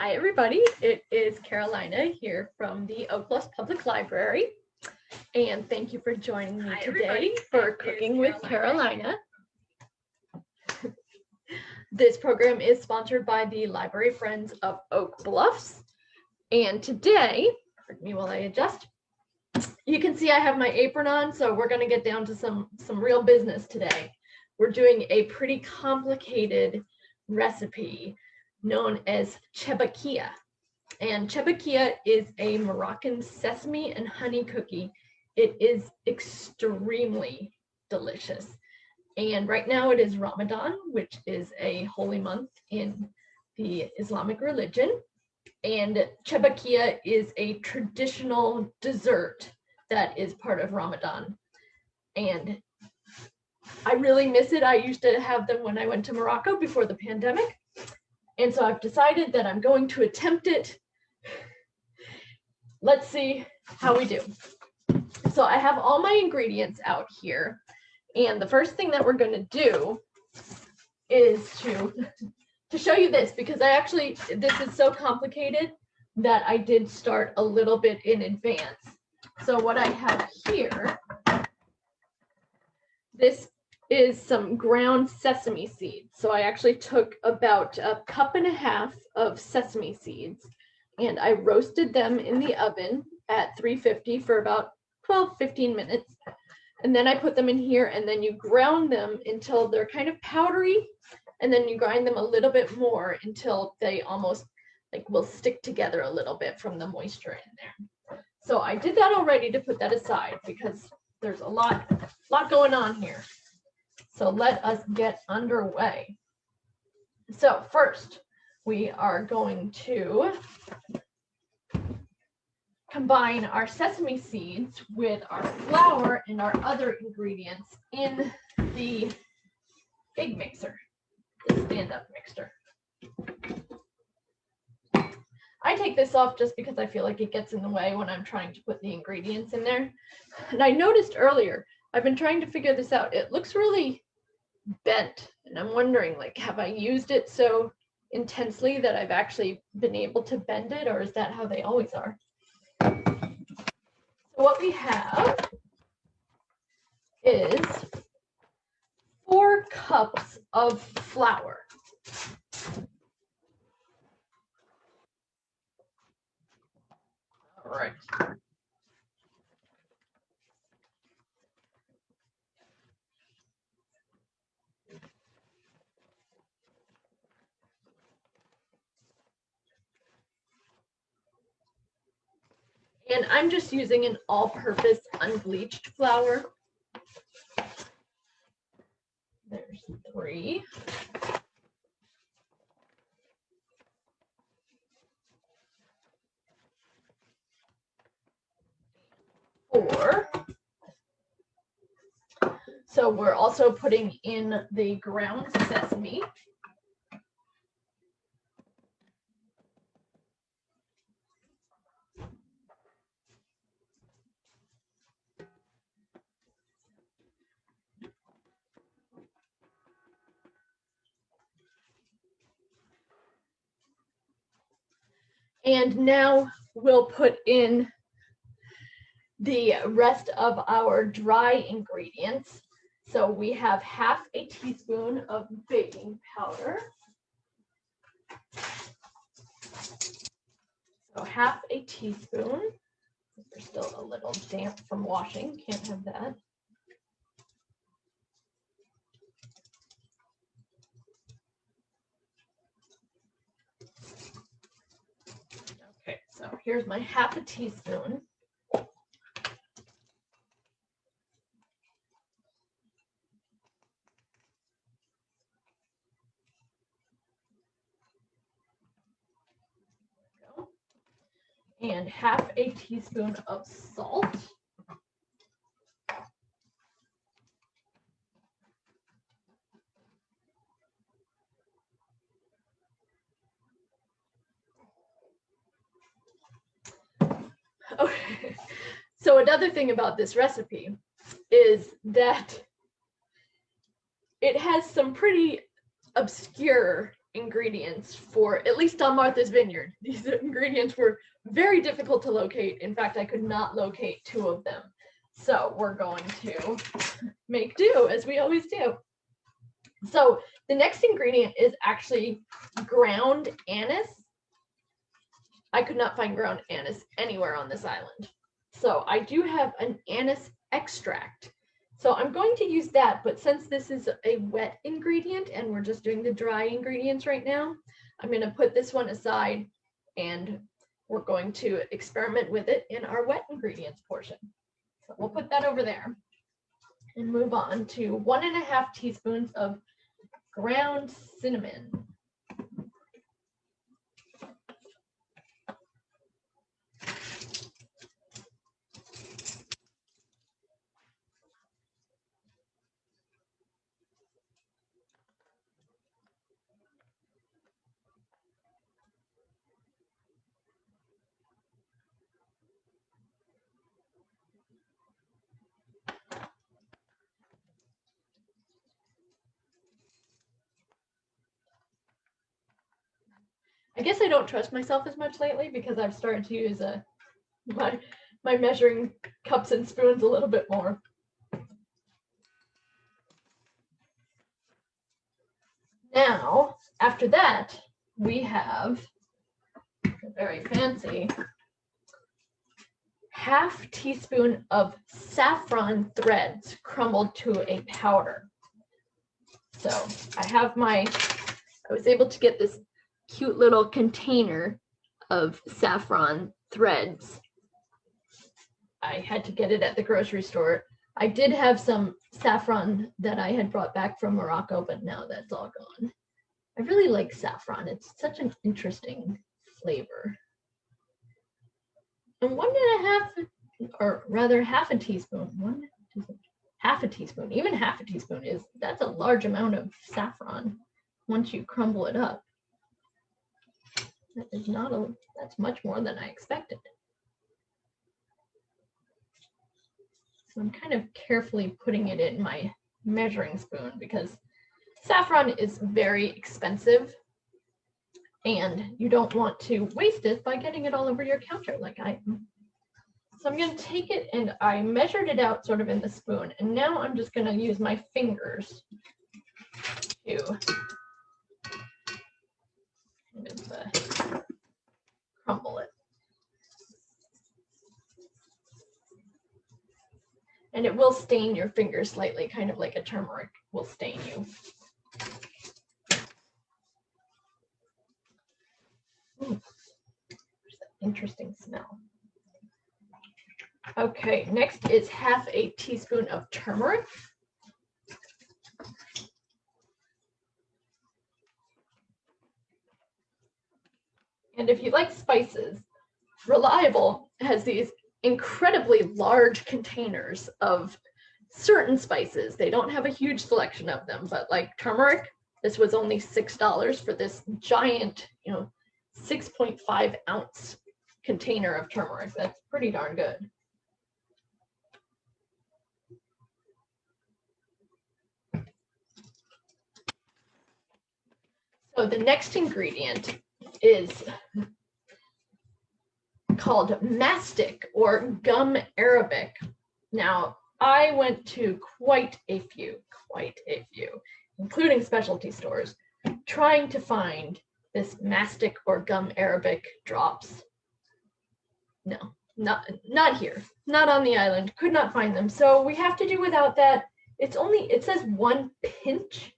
Hi everybody, it is Carolina here from the Oak Bluffs Public Library, and thank you for joining me today for Cooking with Carolina. This program is sponsored by the Library Friends of Oak Bluffs, and today, pardon me while I adjust, you can see I have my apron on, so we're going to get down to some real business today. We're doing a pretty complicated recipe known as Chebakia. And Chebakia is a Moroccan sesame and honey cookie. It is extremely delicious. And right now it is Ramadan, which is a holy month in the Islamic religion. And Chebakia is a traditional dessert that is part of Ramadan. And I really miss it. I used to have them when I went to Morocco before the pandemic. And so I've decided that I'm going to attempt it. Let's see how we do. So I have all my ingredients out here. And the first thing that we're going to do is to show you this, because this is so complicated that I did start a little bit in advance. So what I have here, this is some ground sesame seeds. So I actually took about 1.5 cups of sesame seeds and I roasted them in the oven at 350 for about 12-15 minutes. And then I put them in here, and then you ground them until they're kind of powdery, and then you grind them a little bit more until they almost will stick together a little bit from the moisture in there. So I did that already to put that aside because there's a lot going on here. So let us get underway. So first, we are going to combine our sesame seeds with our flour and our other ingredients in the big mixer, the stand-up mixer. I take this off just because I feel like it gets in the way when I'm trying to put the ingredients in there. And I noticed earlier, I've been trying to figure this out. It looks really bent, and I'm wondering, have I used it so intensely that I've actually been able to bend it, or is that how they always are? So what we have is 4 cups of flour. All right. And I'm just using an all-purpose unbleached flour. There's 3. 4. So we're also putting in the ground sesame. And now we'll put in the rest of our dry ingredients. So we have 1/2 teaspoon of baking powder. So 1/2 teaspoon. They're still a little damp from washing, can't have that. Okay, so here's my 1/2 teaspoon. And 1/2 teaspoon of salt. Okay. So another thing about this recipe is that it has some pretty obscure ingredients for, at least on Martha's Vineyard. These ingredients were very difficult to locate. In fact, I could not locate 2 of them. So we're going to make do, as we always do. So the next ingredient is actually ground anise. I could not find ground anise anywhere on this island. So I do have an anise extract. So I'm going to use that, but since this is a wet ingredient and we're just doing the dry ingredients right now, I'm going to put this one aside and we're going to experiment with it in our wet ingredients portion. So we'll put that over there and move on to 1.5 teaspoons of ground cinnamon. I guess I don't trust myself as much lately because I've started to use my measuring cups and spoons a little bit more. Now, after that, we have a very fancy 1/2 teaspoon of saffron threads crumbled to a powder. So I was able to get this cute little container of saffron threads. I had to get it at the grocery store. I did have some saffron that I had brought back from Morocco, but now that's all gone. I really like saffron. It's such an interesting flavor. And 1.5, or rather 1/2 teaspoon, half a teaspoon, even 1/2 teaspoon that's a large amount of saffron once you crumble it up. That is that's much more than I expected. So I'm kind of carefully putting it in my measuring spoon because saffron is very expensive and you don't want to waste it by getting it all over your counter like I am. So I'm going to take it and I measured it out sort of in the spoon, and now I'm just going to use my fingers to crumble it. And it will stain your fingers slightly, kind of like a turmeric will stain you. Ooh, there's that interesting smell. Okay, next is 1/2 teaspoon of turmeric. And if you like spices, Reliable has these incredibly large containers of certain spices. They don't have a huge selection of them, but like turmeric, this was only $6 for this giant, 6.5 ounce container of turmeric. That's pretty darn good. So the next ingredient is called mastic or gum arabic. Now, I went to quite a few, including specialty stores, trying to find this mastic or gum arabic drops. No, not here, not on the island, could not find them. So we have to do without that. It says 1 pinch,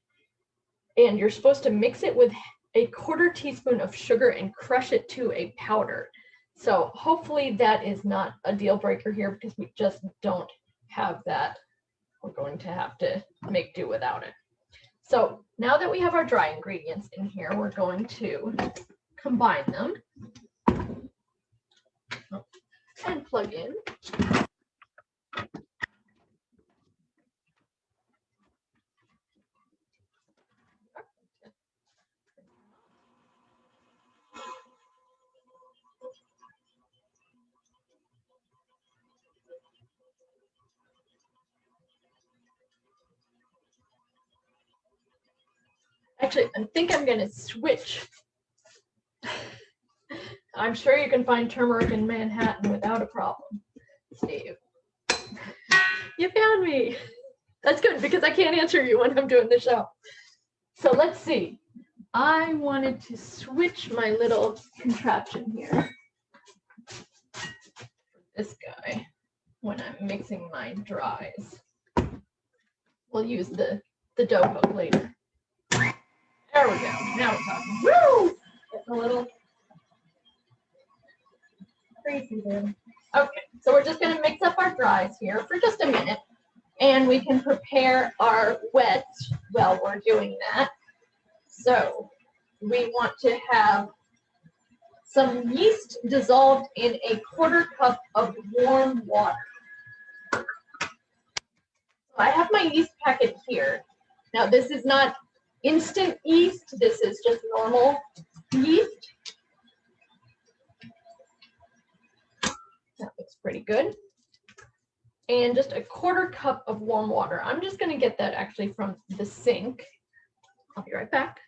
and you're supposed to mix it with a 1/4 teaspoon of sugar and crush it to a powder. So hopefully that is not a deal breaker here because we just don't have that. We're going to have to make do without it. So now that we have our dry ingredients in here, we're going to combine them and plug in. Actually, I think I'm going to switch. I'm sure you can find turmeric in Manhattan without a problem. Steve, you found me. That's good because I can't answer you when I'm doing the show. So let's see. I wanted to switch my little contraption here. This guy, when I'm mixing my dries. We'll use the dough hook later. There we go. Now we're talking. Woo! Getting a little crazy there. Okay, so we're just going to mix up our dries here for just a minute, and we can prepare our wets while we're doing that. So we want to have some yeast dissolved in a 1/4 cup of warm water. So I have my yeast packet here. Now this is not instant yeast, this is just normal yeast. That looks pretty good. And just a 1/4 cup of warm water. I'm just going to get that actually from the sink. I'll be right back.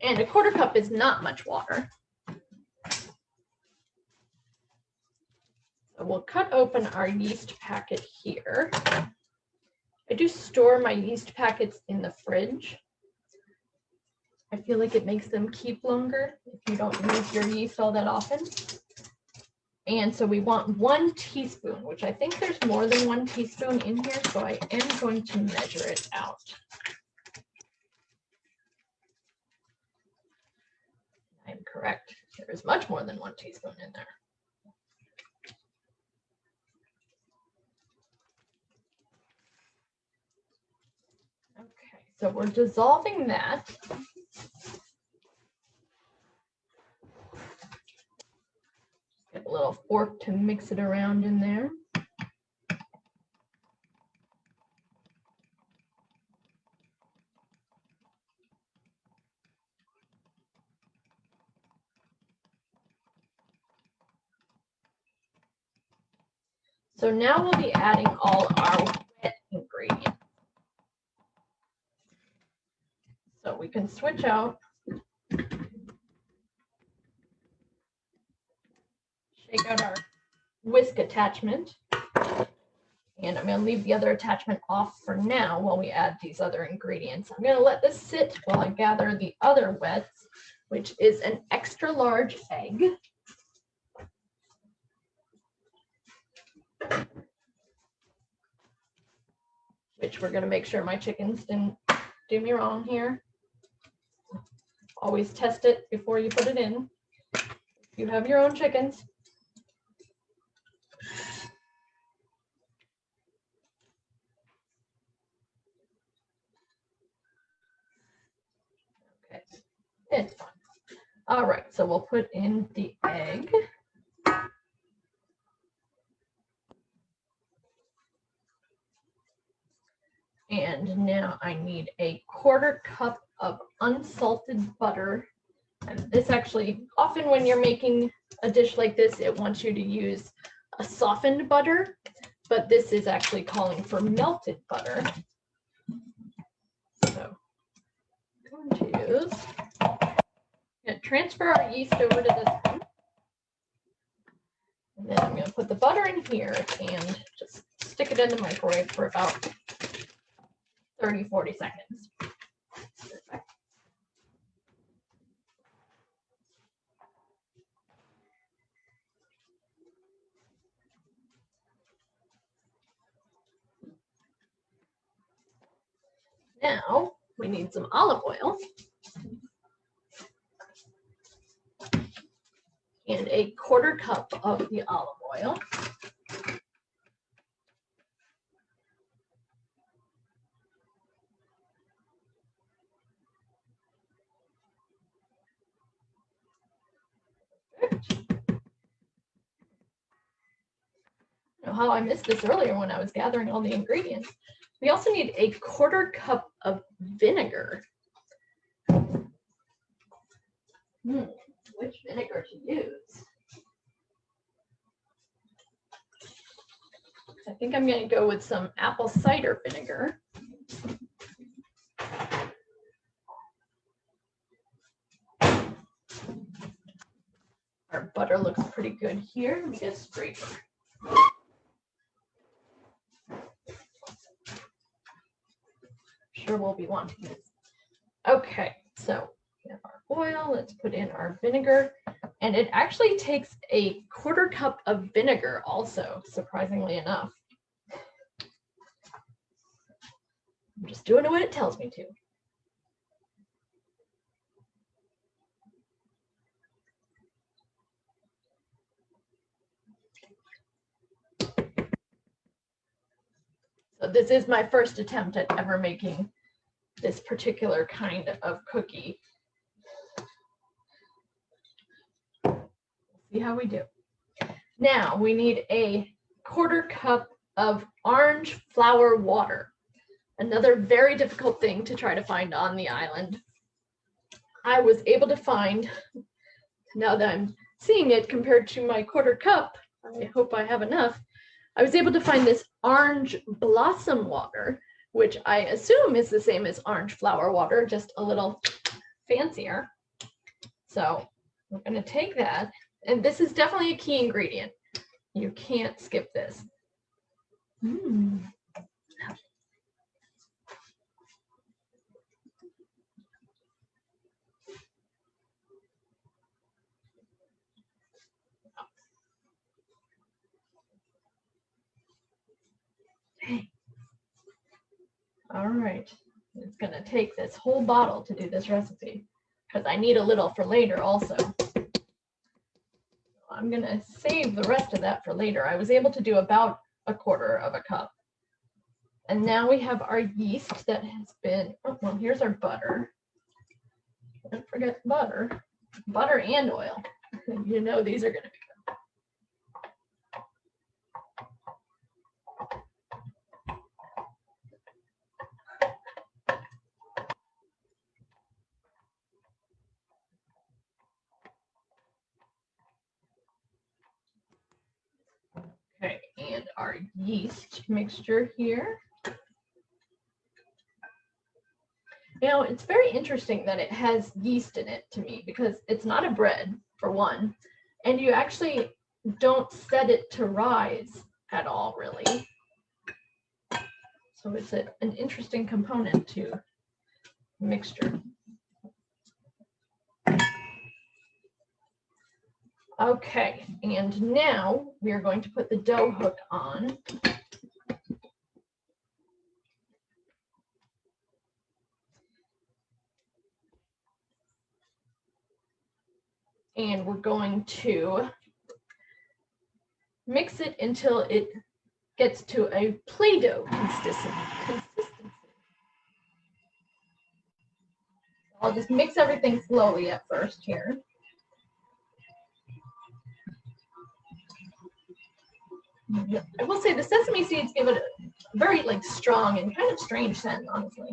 And a 1/4 cup is not much water. So we'll cut open our yeast packet here. I do store my yeast packets in the fridge. I feel like it makes them keep longer if you don't use your yeast all that often. And so we want 1 teaspoon, which I think there's more than 1 teaspoon in here, so I am going to measure it out. I'm correct. There is much more than 1 teaspoon in there. Okay, so we're dissolving that. Get a little fork to mix it around in there. So now we'll be adding all our wet ingredients. So we can switch out. Take out our whisk attachment, and I'm going to leave the other attachment off for now while we add these other ingredients. I'm going to let this sit while I gather the other wets, which is an extra large egg, which we're going to make sure my chickens didn't do me wrong here. Always test it before you put it in. You have your own chickens. Okay, it's fine. All right, so we'll put in the egg. And now I need a 1/4 cup of unsalted butter. And this actually, often when you're making a dish like this, it wants you to use a softened butter, but this is actually calling for melted butter. So I'm going to transfer our yeast over to this one. And then I'm going to put the butter in here and just stick it in the microwave for about 30-40 seconds. Perfect. Now we need some olive oil and a 1/4 cup of the olive oil. I don't know how I missed this earlier when I was gathering all the ingredients. We also need a 1/4 cup of vinegar. Which vinegar to use? I think I'm going to go with some apple cider vinegar. Our butter looks pretty good here. Let me get a scraper. Sure we'll be wanting this. Okay, so we have our oil. Let's put in our vinegar. And it actually takes a 1/4 cup of vinegar also, surprisingly enough. I'm just doing what it tells me to. So this is my first attempt at ever making this particular kind of cookie. See how we do. Now we need a 1/4 cup of orange flower water. Another very difficult thing to try to find on the island. I was able to find, now that I'm seeing it compared to my 1/4 cup, I hope I have enough. I was able to find this orange blossom water, which I assume is the same as orange flower water, just a little fancier. So we're going to take that, and this is definitely a key ingredient. You can't skip this. All right, it's going to take this whole bottle to do this recipe because I need a little for later also. I'm going to save the rest of that for later. I was able to do about a 1/4 cup. And now we have our yeast that has been, oh, well, here's our butter. Don't forget butter. Butter and oil. You know these are going to be good. Okay, and our yeast mixture here. You know, it's very interesting that it has yeast in it to me because it's not a bread, for one, and you actually don't set it to rise at all, really. So it's an interesting component to mixture. Okay, and now we are going to put the dough hook on. And we're going to mix it until it gets to a Play-Doh consistency. I'll just mix everything slowly at first here. I will say the sesame seeds give it a very strong and kind of strange scent, honestly.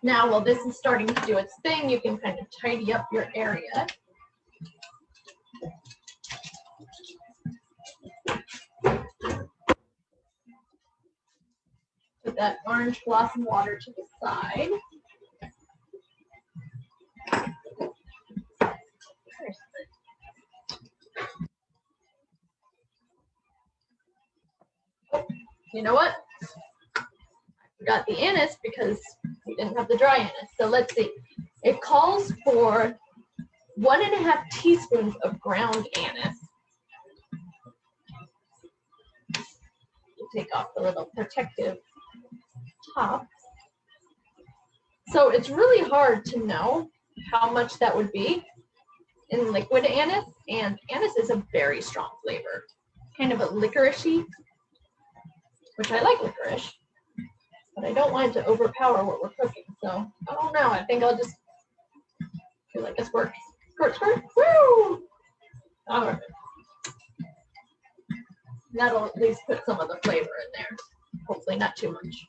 Now, while this is starting to do its thing, you can kind of tidy up your area. Put that orange blossom water to the side. You know what? I forgot the anise because we didn't have the dry anise. So let's see. It calls for 1½ teaspoons of ground anise. Take off the little protective top. So it's really hard to know how much that would be in liquid anise, and anise is a very strong flavor, kind of a licoricey, which I like licorice, but I don't want it to overpower what we're cooking. So I don't know. I think I'll just feel like this works. Squirt, squirt, woo! All right. That'll at least put some of the flavor in there. Hopefully not too much.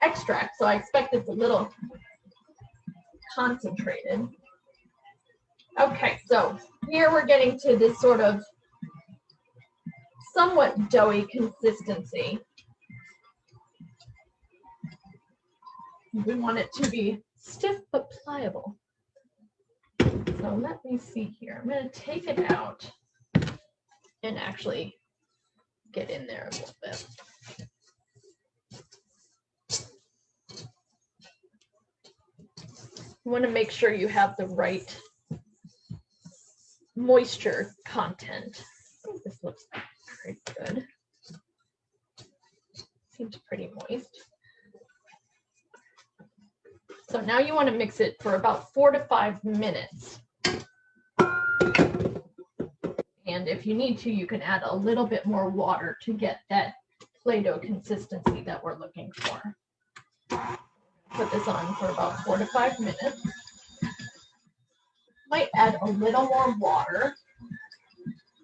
extract, so I expect it's a little concentrated. Okay, so here we're getting to this sort of somewhat doughy consistency. We want it to be stiff but pliable. So let me see here. I'm going to take it out and actually get in there a little bit. You want to make sure you have the right moisture content. I think this looks pretty good. Seems pretty moist. So now you want to mix it for about 4 to 5 minutes. And if you need to, you can add a little bit more water to get that Play-Doh consistency that we're looking for. Put this on for about 4 to 5 minutes. Might add a little more water.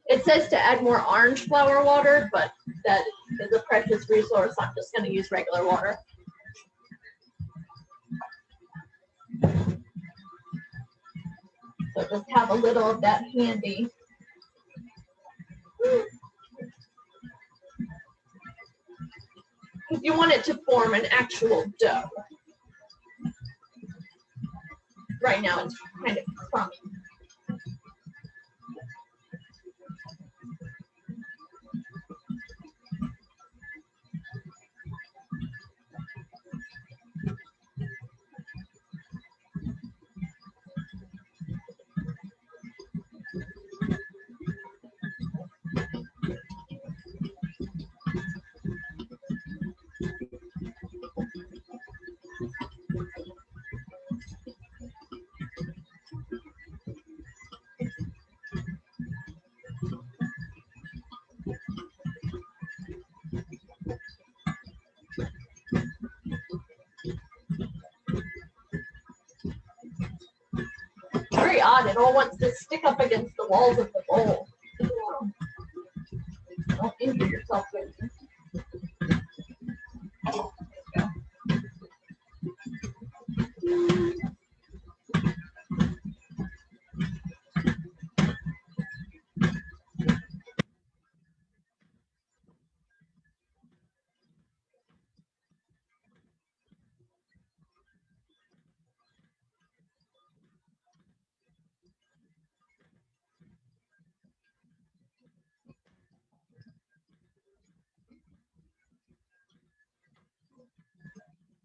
It says to add more orange flower water, but that is a precious resource. I'm just going to use regular water. So just have a little of that handy. Because you want it to form an actual dough. Right now it's kind of crummy. Very odd, it all wants to stick up against the walls of the bowl. Don't injure yourself with it.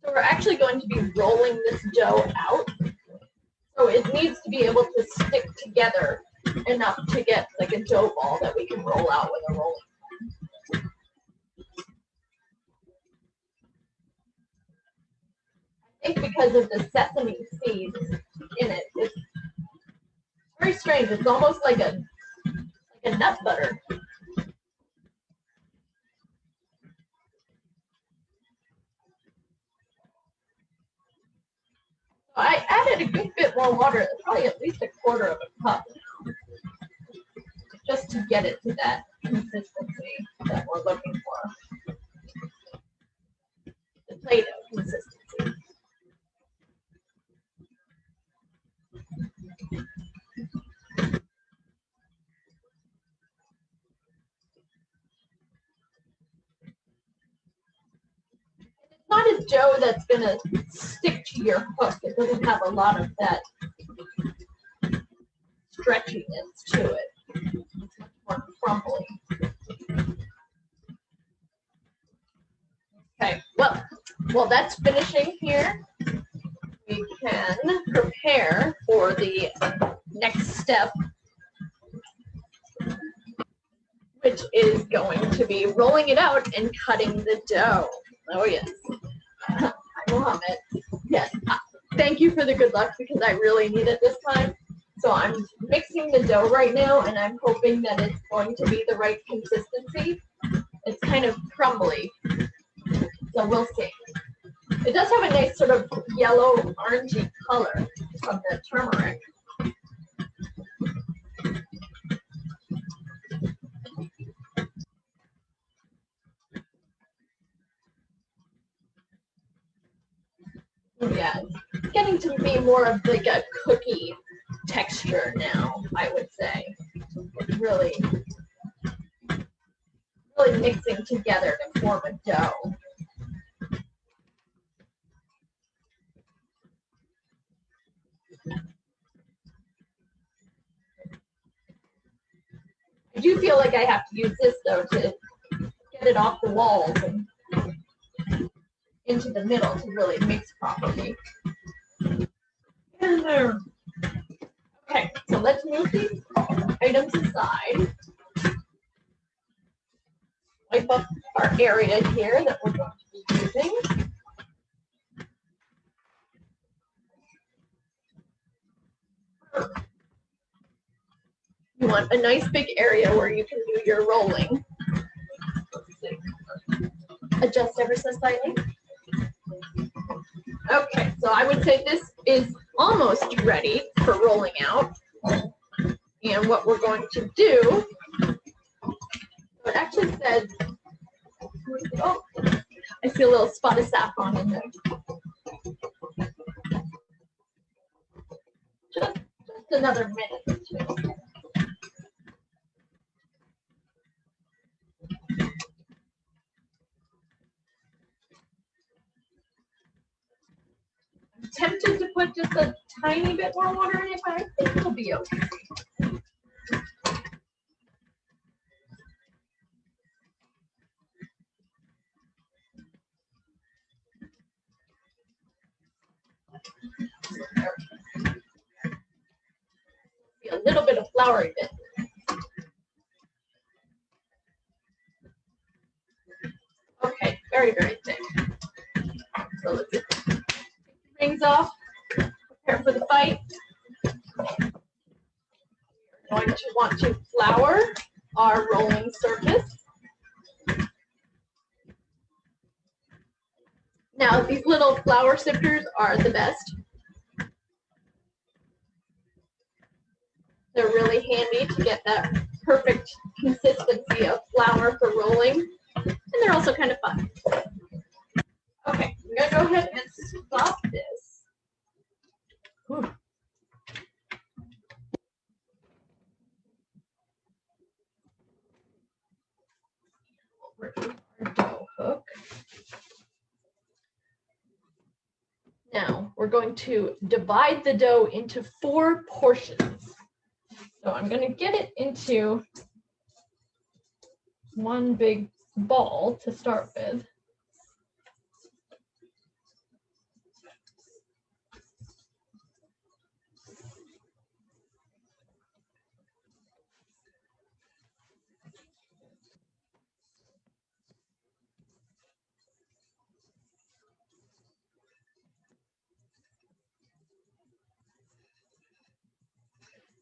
So we're actually going to be rolling this dough out. So it needs to be able to stick together enough to get like a dough ball that we can roll out with a rolling pin. I think because of the sesame seeds in it, it's very strange. It's almost like a nut butter. I added a good bit more water, probably at least 1/4 of a cup, just to get it to that consistency that we're looking for. The Play-Doh consistency. It's not a dough that's going to stick to your hook. It doesn't have a lot of that stretchiness to it. It's much more crumbly. Okay, well, while that's finishing here, we can prepare for the next step, which is going to be rolling it out and cutting the dough. Oh, yes. Hi, Mohammed. Yes. Thank you for the good luck because I really need it this time. So I'm mixing the dough right now, and I'm hoping that it's going to be the right consistency. It's kind of crumbly, so we'll see. It does have a nice sort of yellow orangey color from the turmeric. Yeah, it's getting to be more of like a cookie texture now, I would say. It's really mixing together to form a dough. I do feel like I have to use this though to get it off the walls and into the middle to really mix properly. And there. Okay, so let's move these items aside. Wipe up our area here that we're going to be using. You want a nice big area where you can do your rolling. Adjust ever so slightly. Okay, so I would say this is almost ready for rolling out. And what we're going to do, it actually said, oh, I see a little spot of saffron in there. Just another minute or two. I'm tempted to put just a tiny bit more water in it, but I think it'll be okay. A little bit of floury bit. Okay, very, very thick. So let's take the rings off, prepare for the fight. We're going to want to flour our rolling surface. Now, these little flour sifters are the best. They're really handy to get that perfect consistency of flour for rolling. And they're also kind of fun. Okay, I'm going to go ahead and stop this. Whew. Remove our dough hook. Now, we're going to divide the dough into 4 portions. So I'm going to get it into one big ball to start with.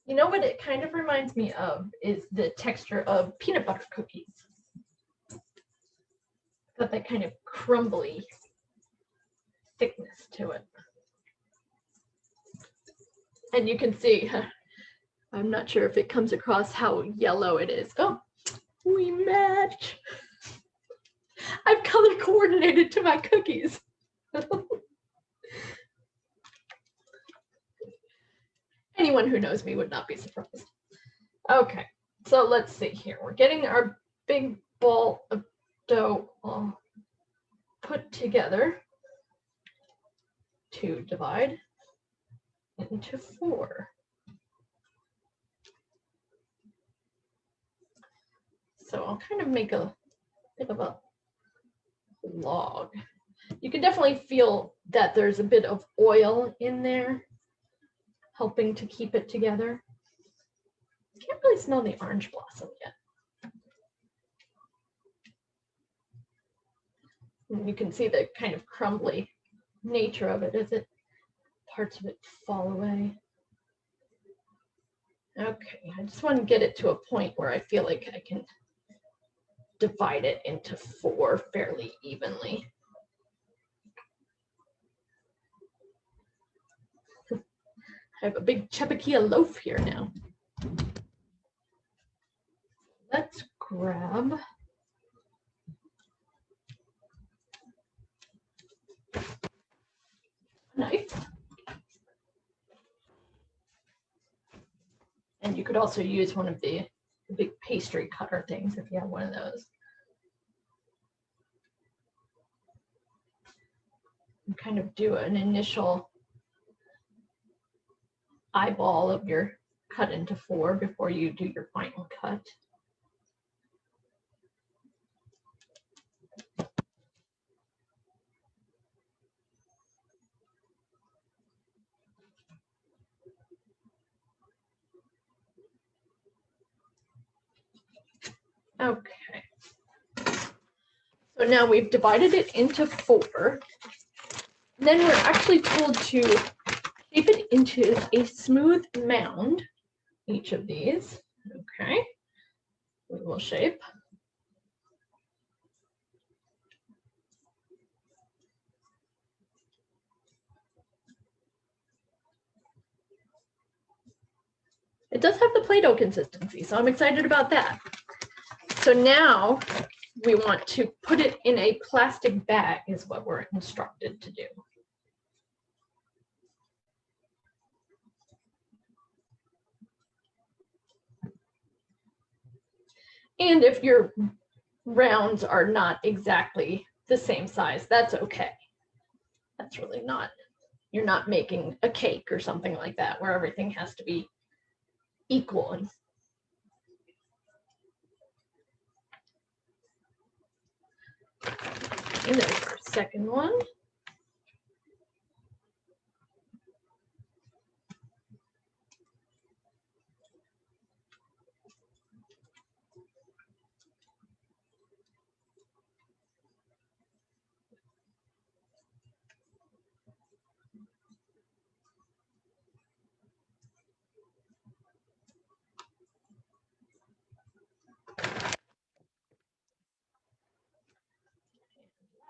You know what it kind of reminds me of is the texture of peanut butter cookies. Got that kind of crumbly thickness to it. And you can see, I'm not sure if it comes across how yellow it is. Oh, we match. I've color coordinated to my cookies. Anyone who knows me would not be surprised. Okay, so let's see here. We're getting our big ball of dough all put together to divide into 4. So I'll kind of make a bit of a log. You can definitely feel that there's a bit of oil in there, helping to keep it together. Can't really smell the orange blossom yet. And you can see the kind of crumbly nature of it as parts of it fall away. Okay, I just want to get it to a point where I feel like I can divide it into 4 fairly evenly. I have a big Chebakia loaf here now. Let's grab And you could also use one of the big pastry cutter things if you have one of those. And kind of do an initial eyeball of your cut into 4 before you do your final cut. Okay. So now we've divided it into 4. Then we're actually told to shape it into a smooth mound, each of these. Okay. We will shape. It does have the Play-Doh consistency, so I'm excited about that. So now we want to put it in a plastic bag is what we're instructed to do. And if your rounds are not exactly the same size, that's okay. That's really not, you're not making a cake or something like that where everything has to be equal. And there's our second one.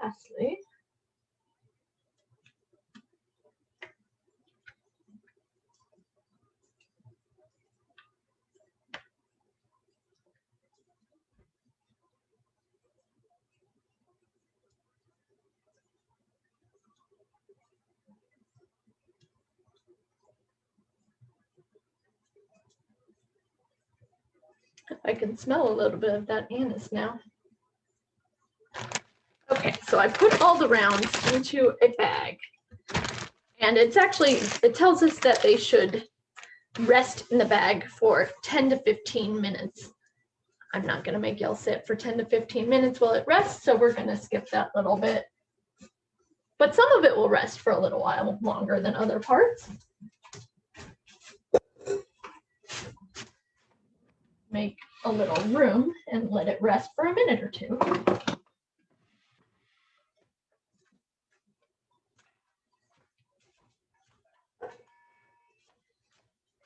Lastly, I can smell a little bit of that anise now. Okay, so I put all the rounds into a bag, and it's actually, it tells us that they should rest in the bag for 10 to 15 minutes. I'm not going to make y'all sit for 10 to 15 minutes while it rests, so we're going to skip that little bit. But some of it will rest for a little while longer than other parts. Make a little room and let it rest for a minute or 2.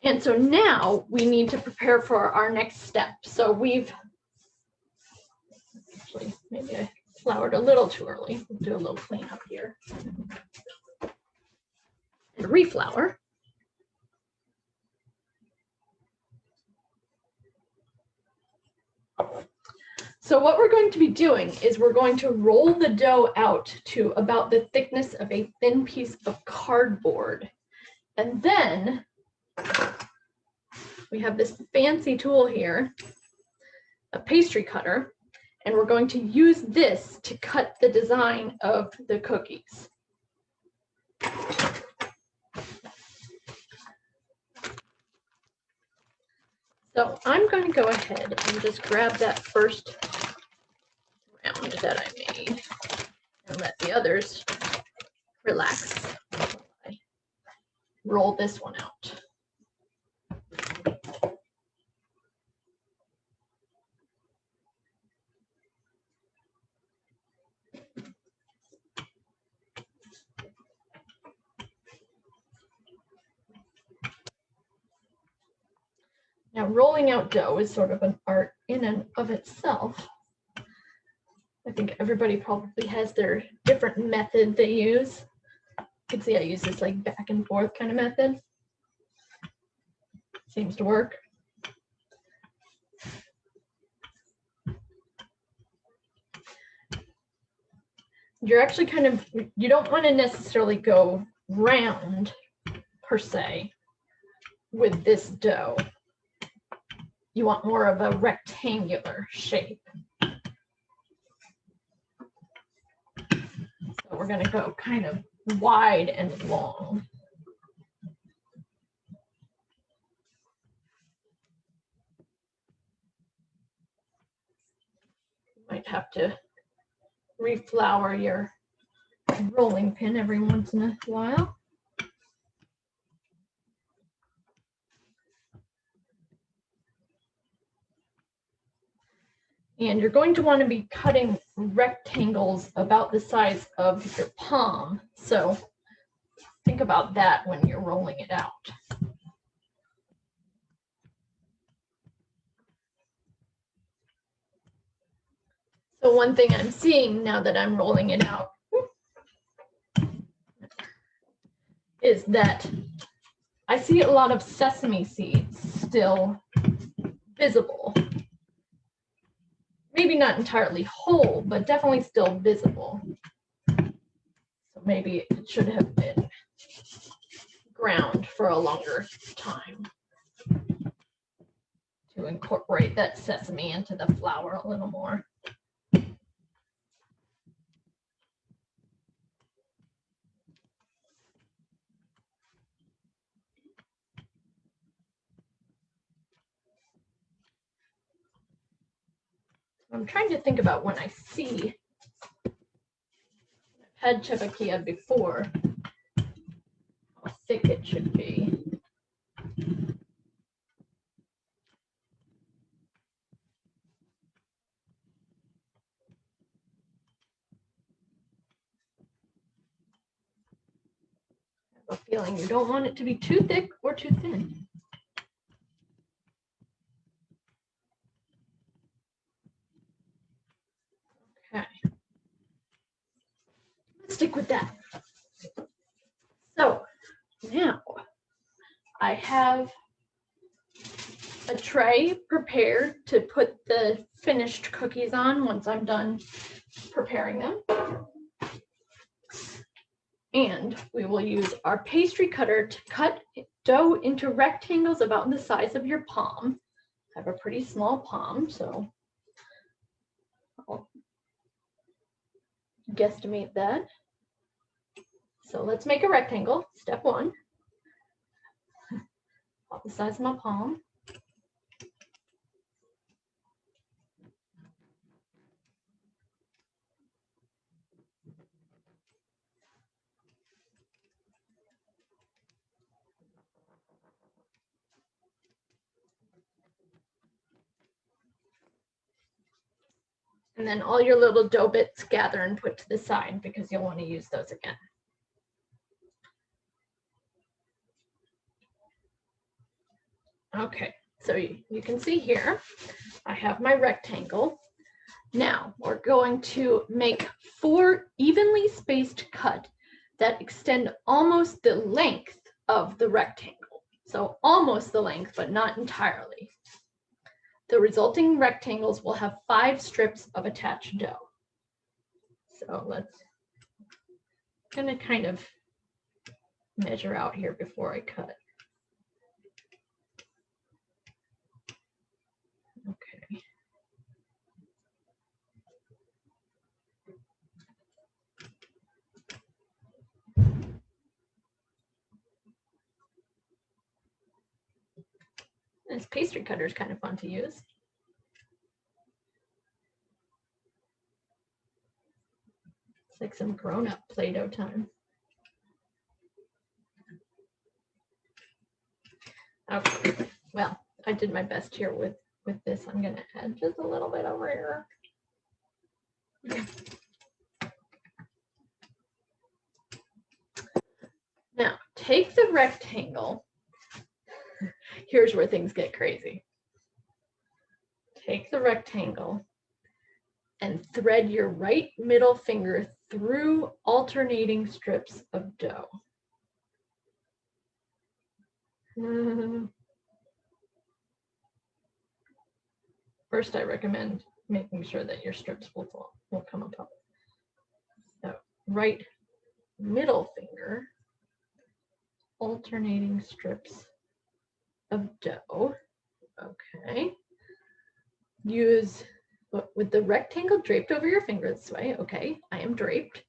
And so now we need to prepare for our next step. So we've, actually, maybe I floured a little too early. We'll do a little cleanup here. And reflour. So what we're going to be doing is we're going to roll the dough out to about the thickness of a thin piece of cardboard. And then we have this fancy tool here, a pastry cutter, and we're going to use this to cut the design of the cookies. So I'm going to go ahead and just grab that first round that I made and let the others relax. I roll this one out. Now, rolling out dough is sort of an art in and of itself. I think everybody probably has their different method they use. You can see I use this like back and forth kind of method. Seems to work. You're actually kind of, you don't want to necessarily go round per se with this dough. you want more of a rectangular shape. So we're going to go kind of wide and long. You might have to reflower your rolling pin every once in a while. And you're going to want to be cutting rectangles about the size of your palm. So think about that when you're rolling it out. So one thing I'm seeing now that I'm rolling it out is that I see a lot of sesame seeds still visible. Maybe not entirely whole, but definitely still visible. So maybe it should have been ground for a longer time to incorporate that sesame into the flour a little more. I'm trying to think about when I see, I've had Chebakia before, how thick it should be. I have a feeling you don't want it to be too thick or too thin. Okay. Let's stick with that. So now I have a tray prepared to put the finished cookies on once I'm done preparing them. And we will use our pastry cutter to cut dough into rectangles about the size of your palm. I have a pretty small palm, so I'll guesstimate that. So let's make a rectangle. Step one, about the size of my palm. And then all your little dough bits gather and put to the side because you'll want to use those again. Okay, so you can see here, I have my rectangle. Now we're going to make 4 evenly spaced cuts that extend almost the length of the rectangle. So almost the length, but not entirely. The resulting rectangles will have 5 strips of attached dough. So let's gonna kind of measure out here before I cut. Okay. This pastry cutter is kind of fun to use. It's like some grown-up Play-Doh time. Okay, well, I did my best here with this. I'm gonna add just a little bit over here. Now, take the rectangle. Here's where things get crazy. Take the rectangle and thread your right middle finger through alternating strips of dough. First, I recommend making sure that your strips will come apart. So, right middle finger, alternating strips of dough. Okay. use, with the rectangle draped over your finger this way, okay, I am draped.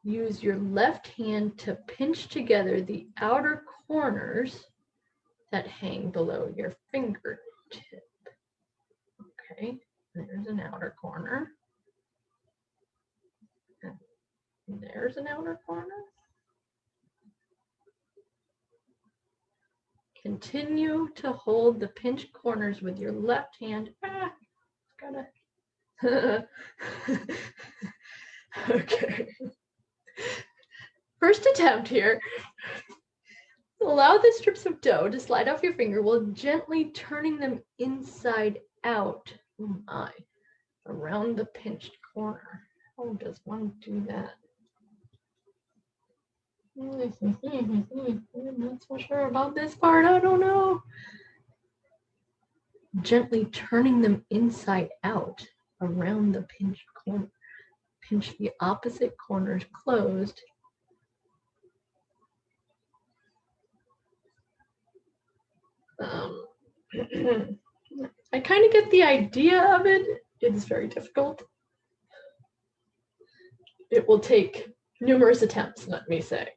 Use your left hand to pinch together the outer corners that hang below your fingertip. Okay, there's an outer corner. And there's an outer corner. Continue to hold the pinched corners with your left hand. Okay. First attempt here. Allow the strips of dough to slide off your finger while gently turning them inside out. Oh my. Around the pinched corner. How does one do that? I'm not so sure about this part. I don't know. Gently turning them inside out around the pinched corner. Pinch the opposite corners closed. I kind of get the idea of it. It's very difficult. It will take numerous attempts, let me say.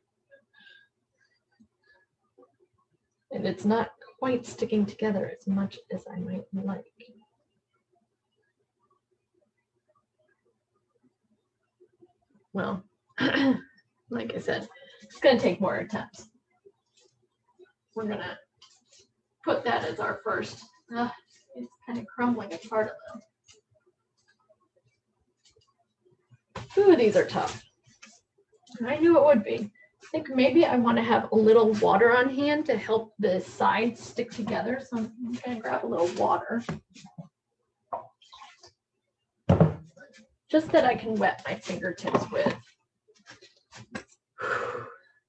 And it's not quite sticking together as much as I might like. Well, like I said, it's going to take more attempts. We're going to put that as our first. It's kind of crumbling apart a little. Ooh, these are tough. I knew it would be. I think maybe I want to have a little water on hand to help the sides stick together. So I'm going to grab a little water. Just that I can wet my fingertips with.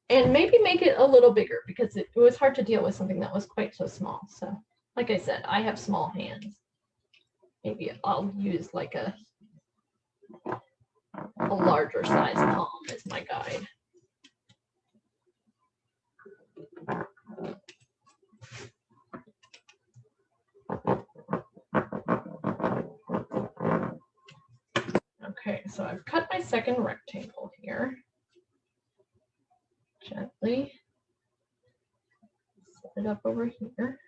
And maybe make it a little bigger because it was hard to deal with something that was quite so small. So, like I said, I have small hands. Maybe I'll use like a larger size palm as my guide. Okay, so I've cut my second rectangle here. Gently set it up over here.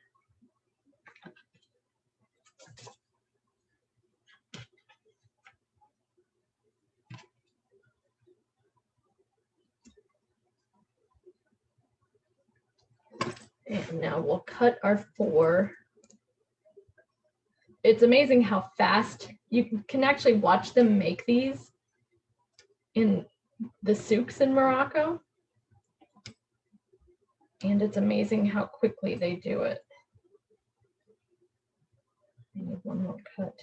And now we'll cut our 4. It's amazing how fast you can actually watch them make these in the souks in Morocco. And it's amazing how quickly they do it. I need one more cut.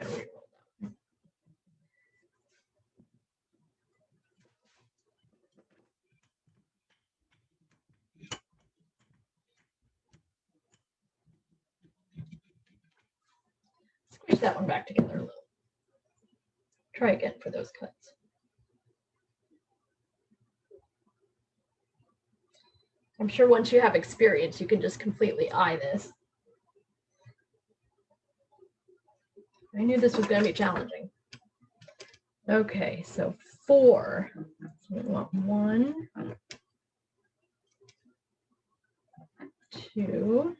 There we go. Squish that one back together a little. Try again for those cuts. I'm sure once you have experience, you can just completely eye this. I knew this was going to be challenging. Okay, so 4. So we want 1, 2,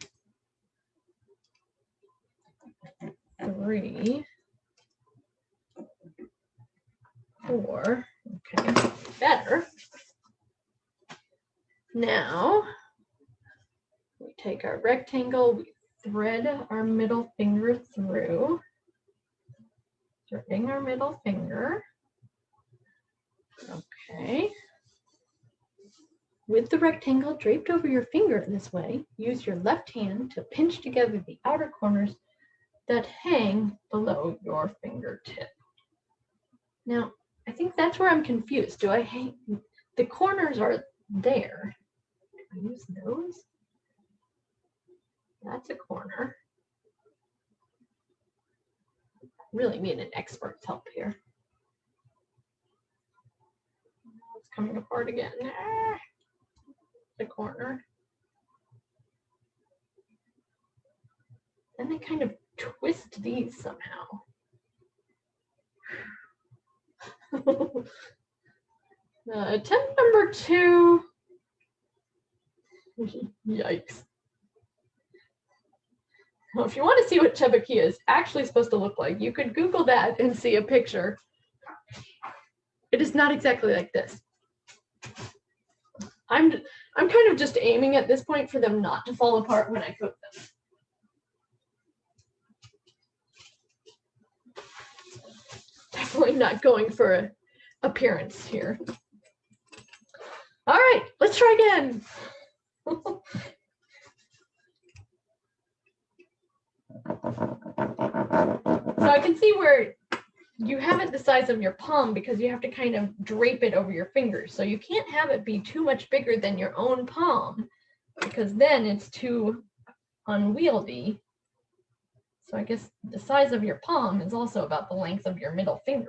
3, 4. Okay, better. Now we take our rectangle, we thread our middle finger through, threading our middle finger. Okay. With the rectangle draped over your finger this way, use your left hand to pinch together the outer corners that hang below your fingertip. Now, I think that's where I'm confused. Do I hang? The corners are there. I use those. That's a corner. really need an expert's help here. It's coming apart again. Ah, the corner. And they kind of twist these somehow. Attempt number 2. Yikes. Well, if you want to see what Chebakia is actually supposed to look like, you could Google that and see a picture. It is not exactly like this. I'm kind of just aiming at this point for them not to fall apart when I cook them. Definitely not going for an appearance here. All right, let's try again. So I can see where you have it the size of your palm because you have to kind of drape it over your fingers. So you can't have it be too much bigger than your own palm because then it's too unwieldy. So I guess the size of your palm is also about the length of your middle finger.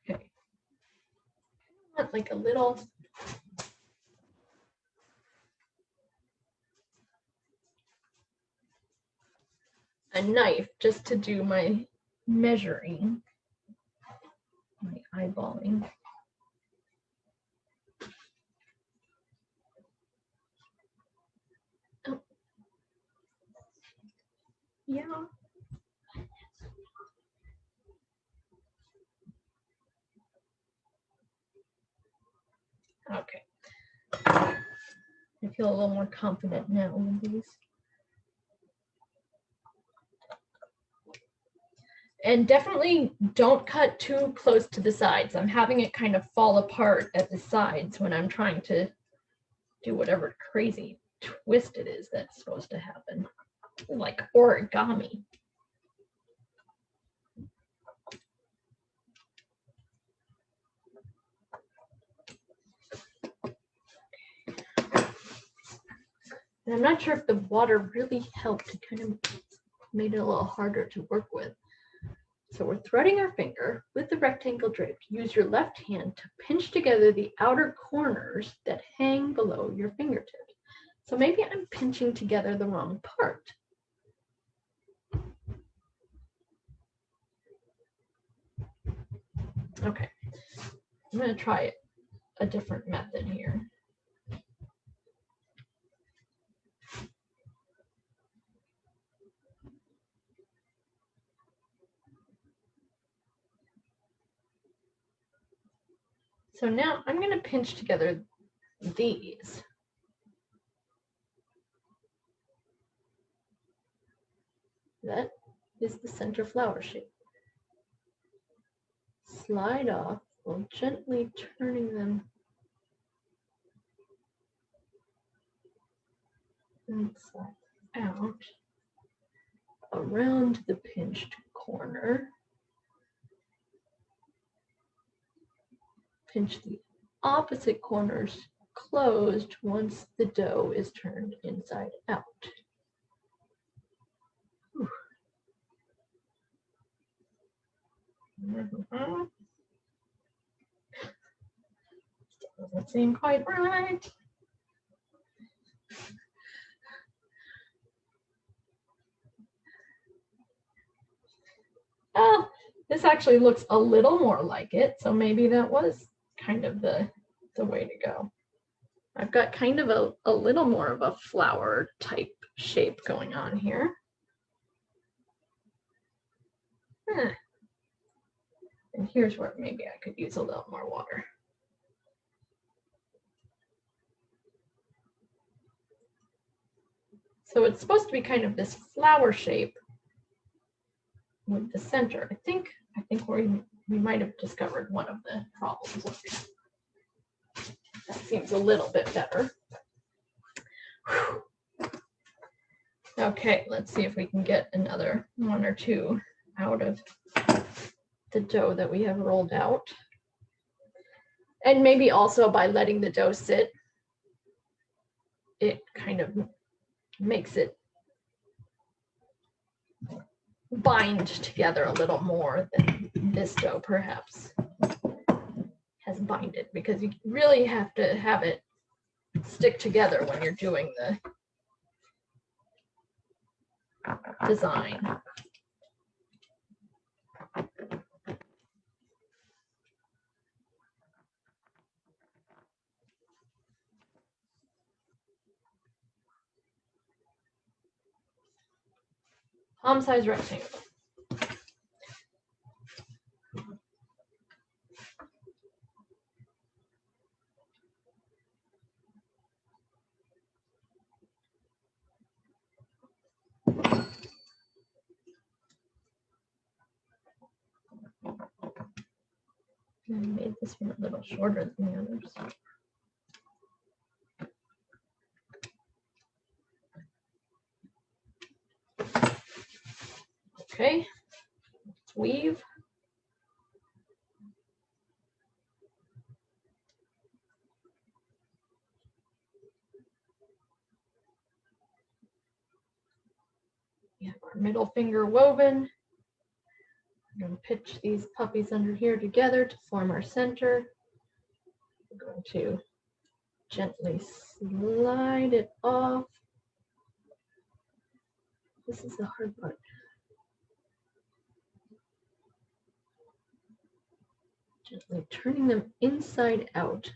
Okay. I want like a little knife just to do my measuring, my eyeballing. Oh. Yeah. Okay. I feel a little more confident now with these. And definitely don't cut too close to the sides. I'm having it kind of fall apart at the sides when I'm trying to do whatever crazy twist it is that's supposed to happen. Like origami. And I'm not sure if the water really helped. It kind of made it a little harder to work with. So we're threading our finger with the rectangle drape. Use your left hand to pinch together the outer corners that hang below your fingertips. So maybe I'm pinching together the wrong part. Okay, I'm going to try a different method here. So now I'm going to pinch together these. That is the center flower shape. Slide off while gently turning them inside out around the pinched corner. Pinch the opposite corners closed once the dough is turned inside out. Still doesn't seem quite right. Oh, this actually looks a little more like it, so maybe that was kind of the way to go. I've got kind of a little more of a flower type shape going on here. And here's where maybe I could use a little more water. So it's supposed to be kind of this flower shape with the center. I think we might have discovered one of the problems. That seems a little bit better. Whew. Okay, let's see if we can get another one or two out of the dough that we have rolled out. And maybe also by letting the dough sit, it kind of makes it bind together a little more than this dough perhaps has binded, because you really have to have it stick together when you're doing the design. Palm size rectangle. I made this one a little shorter than the others. Okay, let's weave. We have our middle finger woven. We're going to pitch these puppies under here together to form our center. We're going to gently slide it off. This is the hard part. Gently turning them inside out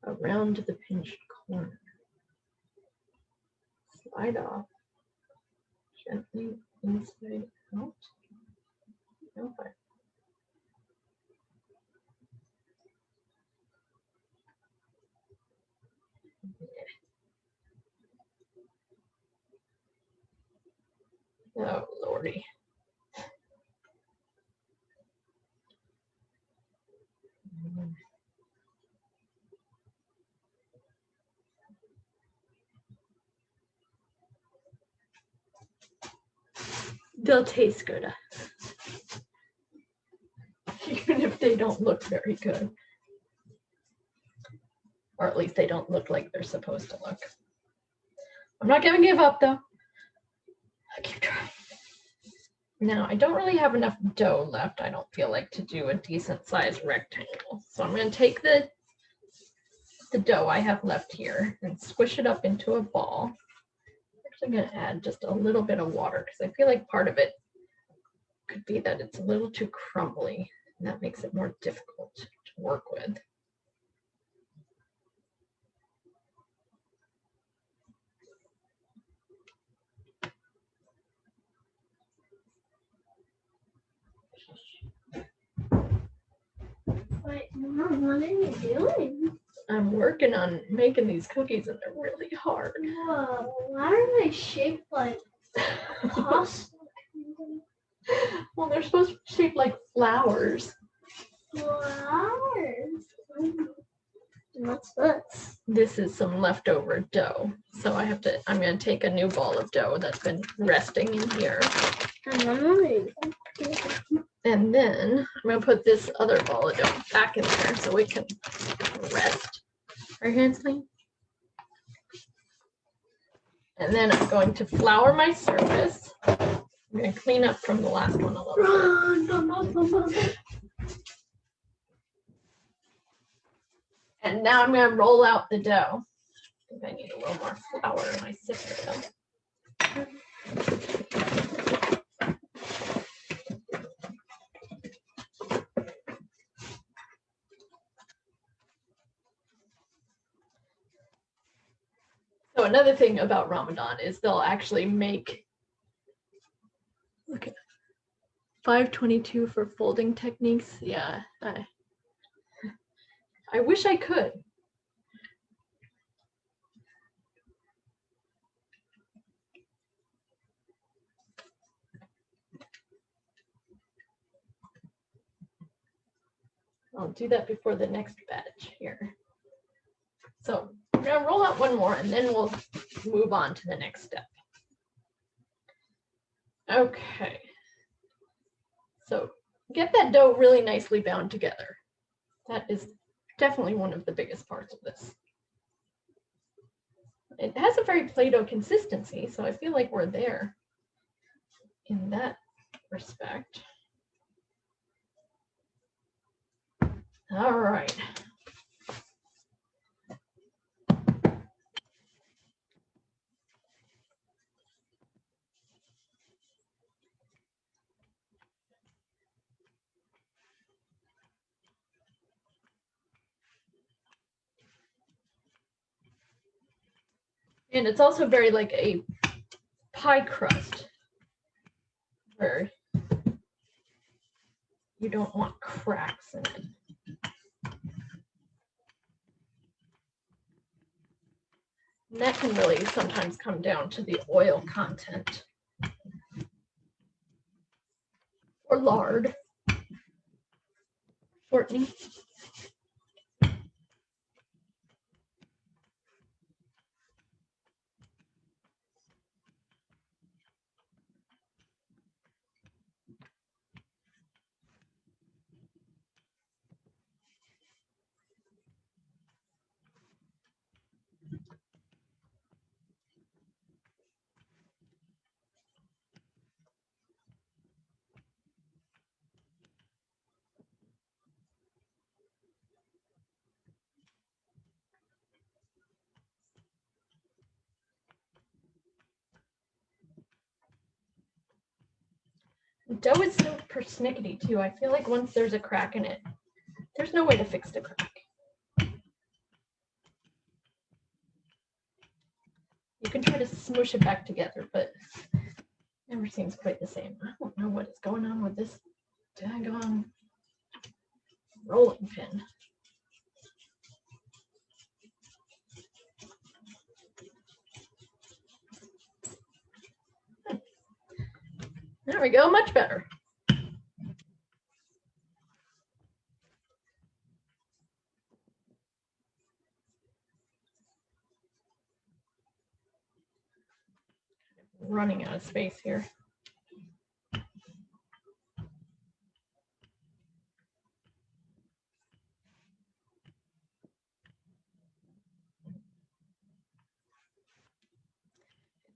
around the pinched corner. Slide off. Gently inside out. Okay. Oh, Lordy. They'll taste good, even if they don't look very good. Or at least they don't look like they're supposed to look. I'm not gonna give up though. I'll keep trying. Now, I don't really have enough dough left, I don't feel like, to do a decent sized rectangle. So I'm gonna take the dough I have left here and squish it up into a ball. I'm actually gonna add just a little bit of water because I feel like part of it could be that it's a little too crumbly, and that makes it more difficult to work with. Wait, Mom, what are you doing? I'm working on making these cookies and they're really hard. Whoa, why are they shaped like pasta? Well, they're supposed to be shaped like flowers. Flowers. What's this? This is some leftover dough. So I'm gonna take a new ball of dough that's been resting in here. And then I'm gonna put this other ball of dough back in there so we can rest our hands clean. And then I'm going to flour my surface. I'm gonna clean up from the last one a little bit. And now I'm gonna roll out the dough. I think I need a little more flour in my sifter though. So another thing about Ramadan is they'll actually make, look at 522 for folding techniques. Yeah, I wish I could. I'll do that before the next batch here. So I'm gonna roll out one more and then we'll move on to the next step. Okay. So get that dough really nicely bound together. That is definitely one of the biggest parts of this. It has a very Play-Doh consistency, so I feel like we're there in that respect. All right. And it's also very like a pie crust where you don't want cracks in it. And that can really sometimes come down to the oil content or lard shortening. Dough is so persnickety too. I feel like once there's a crack in it, there's no way to fix the crack. You can try to smush it back together, but it never seems quite the same. I don't know what is going on with this daggone rolling pin. There we go, much better. Running out of space here.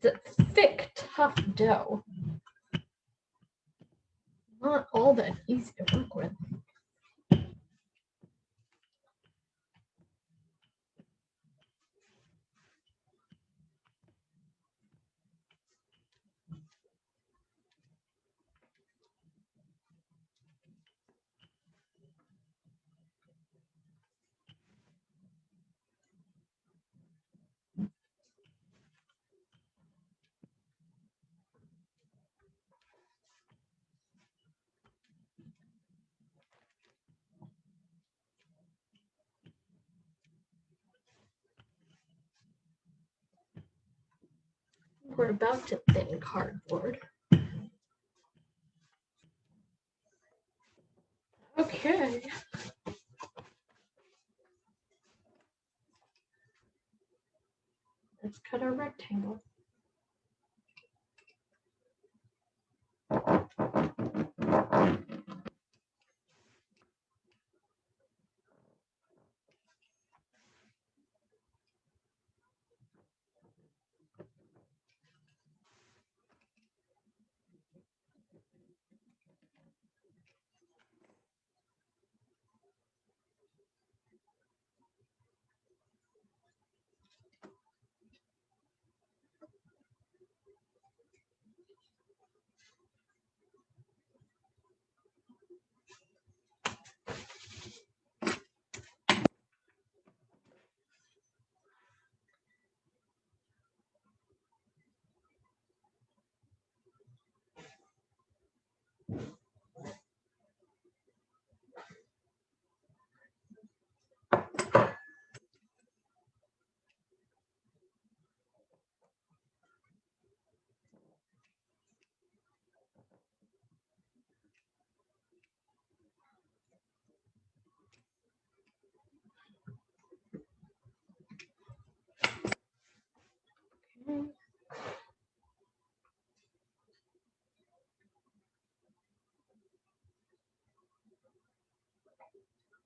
It's a thick, tough dough. Not all that easy to work with. We're about to thin cardboard. Okay. Let's cut our rectangle.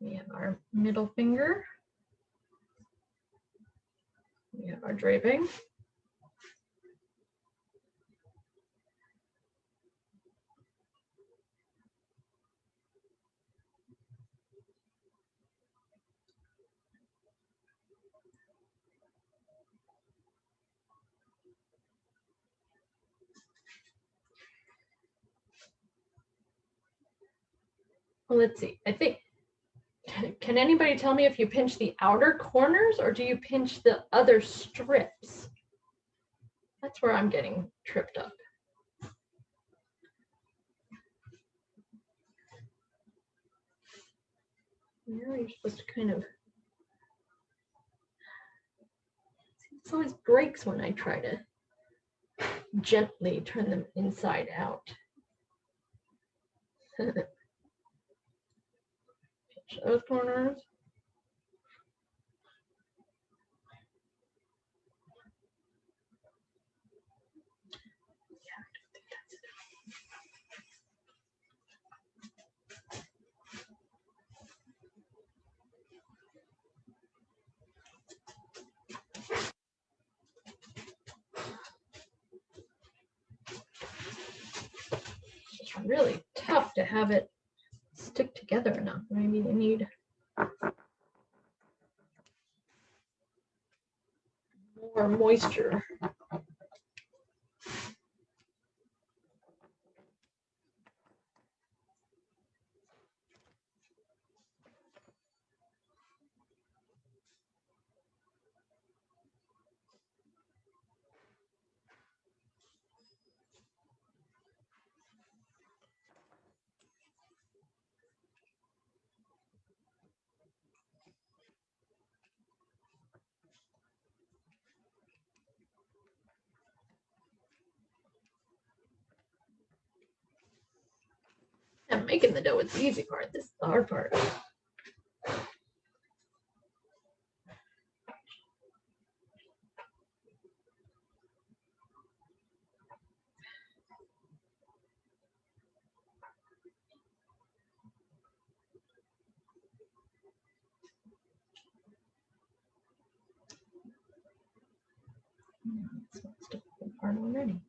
We have our middle finger. We have our draping. Well, let's see. I think, can anybody tell me if you pinch the outer corners or do you pinch the other strips? That's where I'm getting tripped up. Now you're supposed to kind of, it always breaks when I try to gently turn them inside out. Pinch those corners. It's really tough to have it stick together enough. Maybe I need more moisture. And making the dough is the easy part. This is the hard part. This one's difficult part already.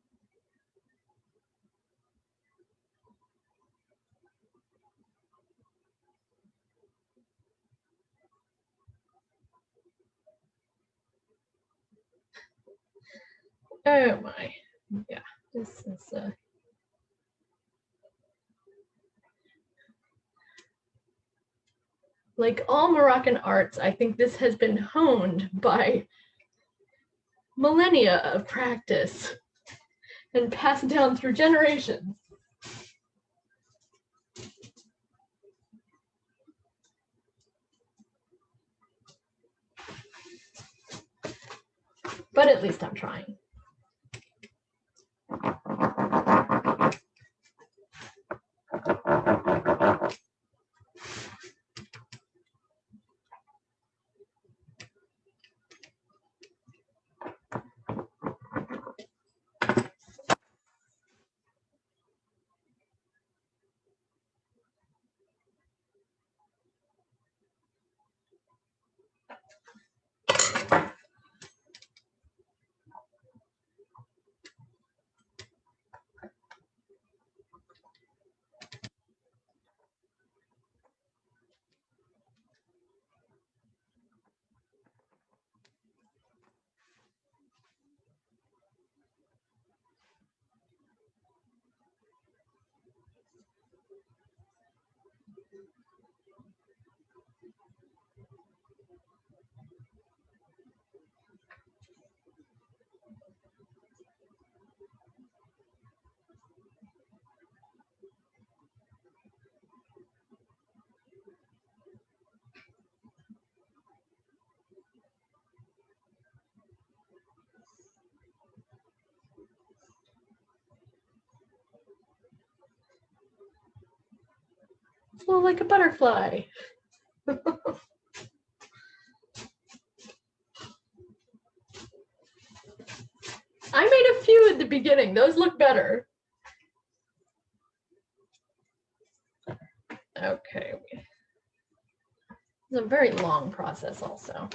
Oh my, yeah, this is like all Moroccan arts, I think this has been honed by millennia of practice and passed down through generations. But at least I'm trying. It's a little like a butterfly. I made a few at the beginning. Those look better. Okay. It's a very long process also.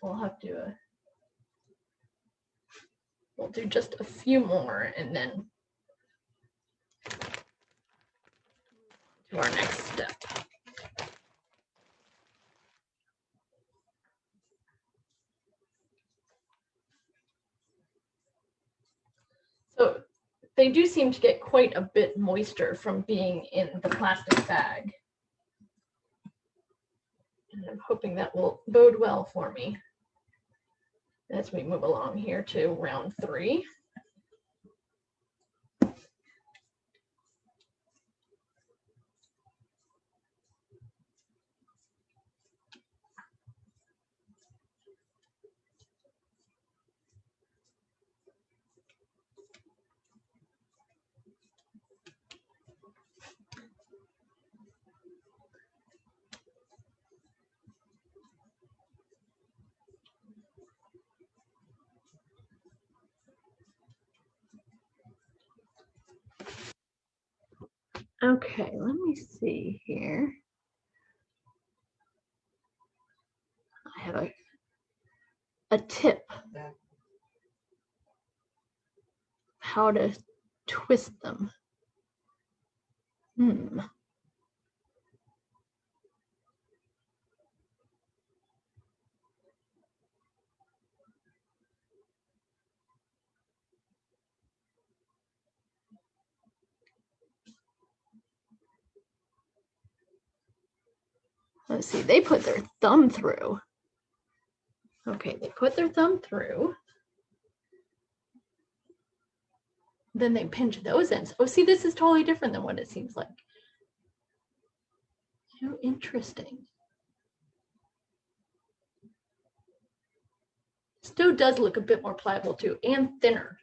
We'll have to, we'll do just a few more and then to our next step. So they do seem to get quite a bit moisture from being in the plastic bag. And I'm hoping that will bode well for me as we move along here to round 3. Okay, let me see here. I have a tip how to twist them. Let's see, they put their thumb through. Okay, they put their thumb through. Then they pinch those ends. Oh, see, this is totally different than what it seems like. How interesting. Still does look a bit more pliable too, and thinner.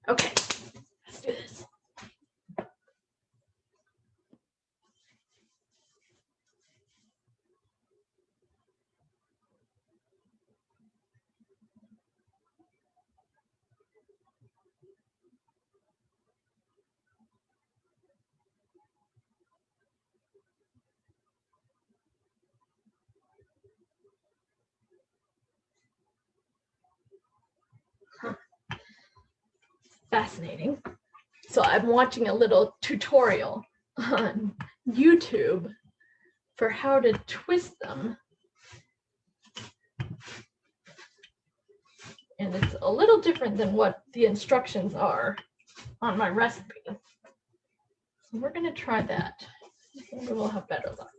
Okay, let's do this. Fascinating. So I'm watching a little tutorial on YouTube for how to twist them. And it's a little different than what the instructions are on my recipe. So we're going to try that. Maybe we'll have better luck.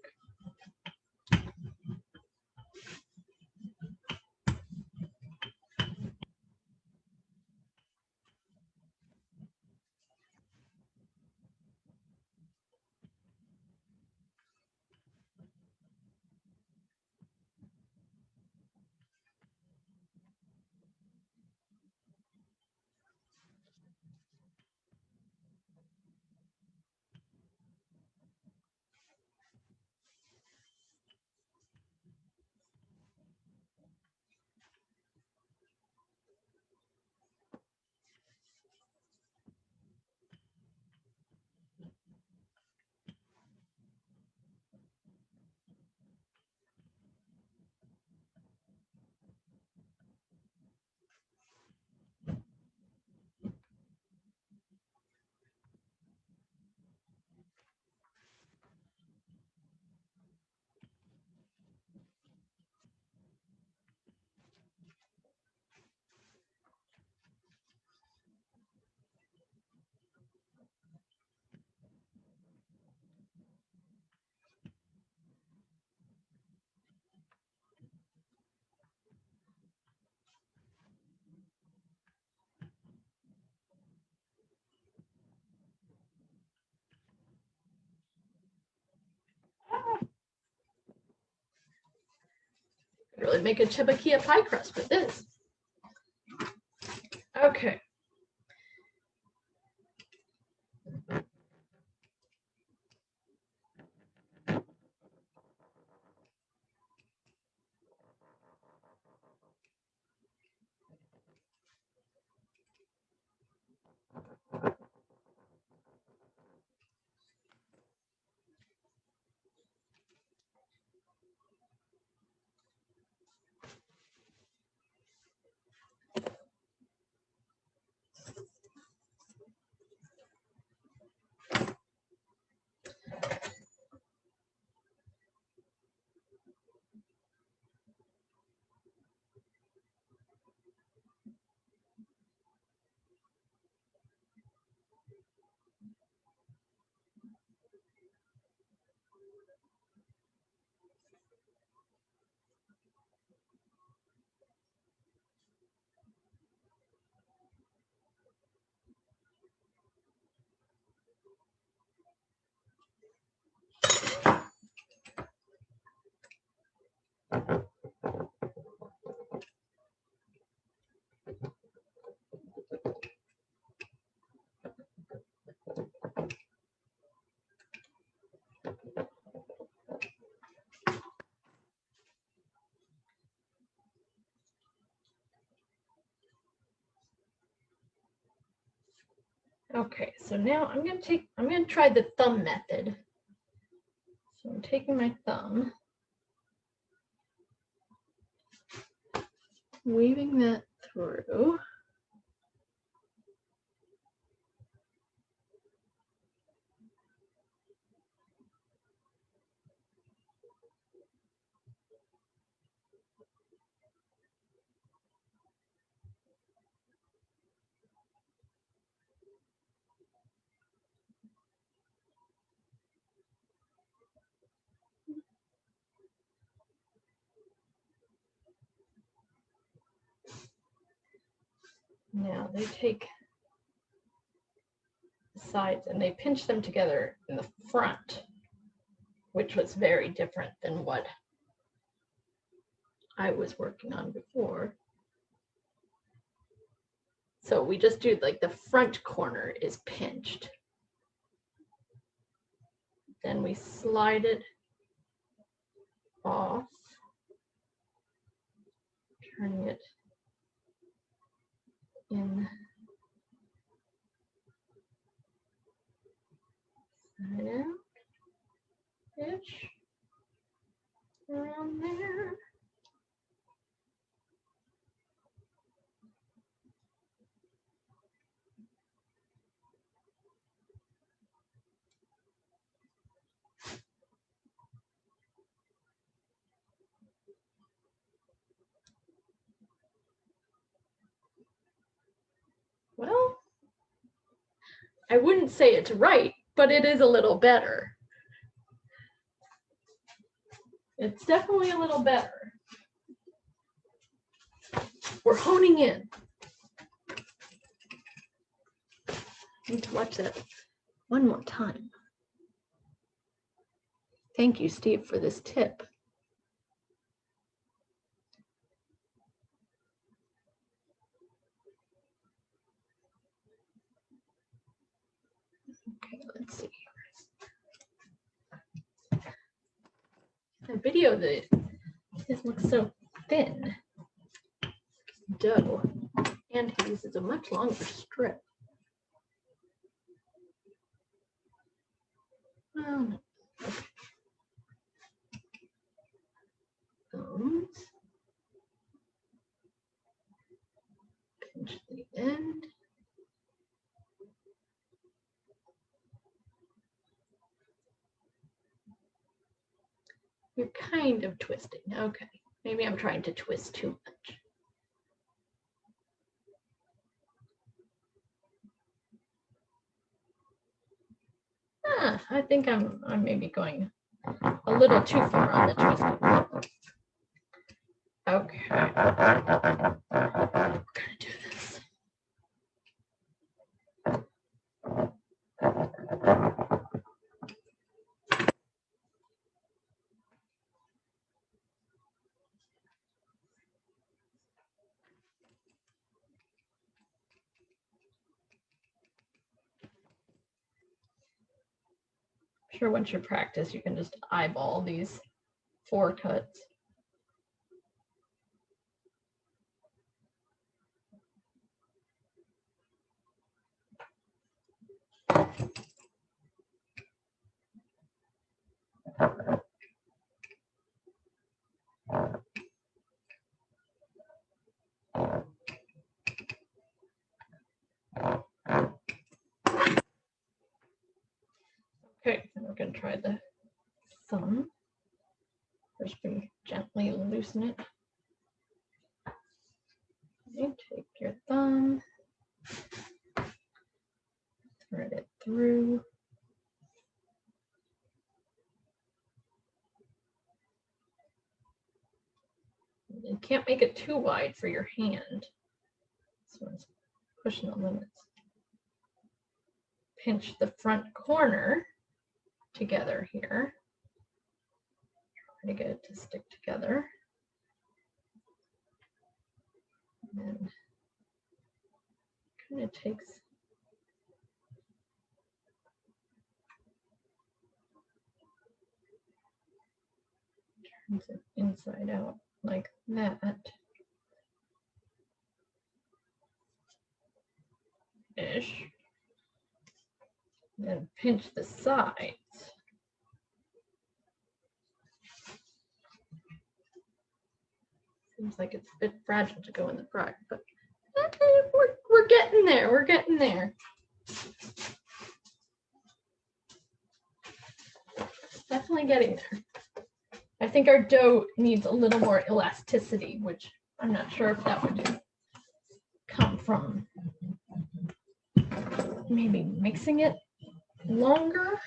Really make a Chebakia pie crust with this. Okay. Okay, so now I'm gonna try the thumb method. So I'm taking my thumb, weaving that through. Now they take the sides and they pinch them together in the front, which was very different than what I was working on before. So we just do like the front corner is pinched. Then we slide it off, turning it in side out-ish, around there. Well, I wouldn't say it's right, but it is a little better. It's definitely a little better. We're honing in. I need to watch that one more time. Thank you, Steve, for this tip. Okay, let's see. The video, it looks so thin. Dough. And he uses a much longer strip. Okay. Thumbs. Pinch the end. You're kind of twisting. Okay. Maybe I'm trying to twist too much. I think I'm maybe going a little too far on the twisting. Okay. We're gonna do this. I'm sure once you practice, you can just eyeball these 4 cuts. Okay, and we're going to try the thumb. First, we gently loosen it. Okay, take your thumb, thread it through. You can't make it too wide for your hand. So it's pushing the limits. Pinch the front corner together here. Try to get it to stick together. And then kind of takes turns it inside out like that. Ish. Then pinch the sides. Seems like it's a bit fragile to go in the front, but we're getting there. We're getting there. Definitely getting there. I think our dough needs a little more elasticity, which I'm not sure if that would come from maybe mixing it longer.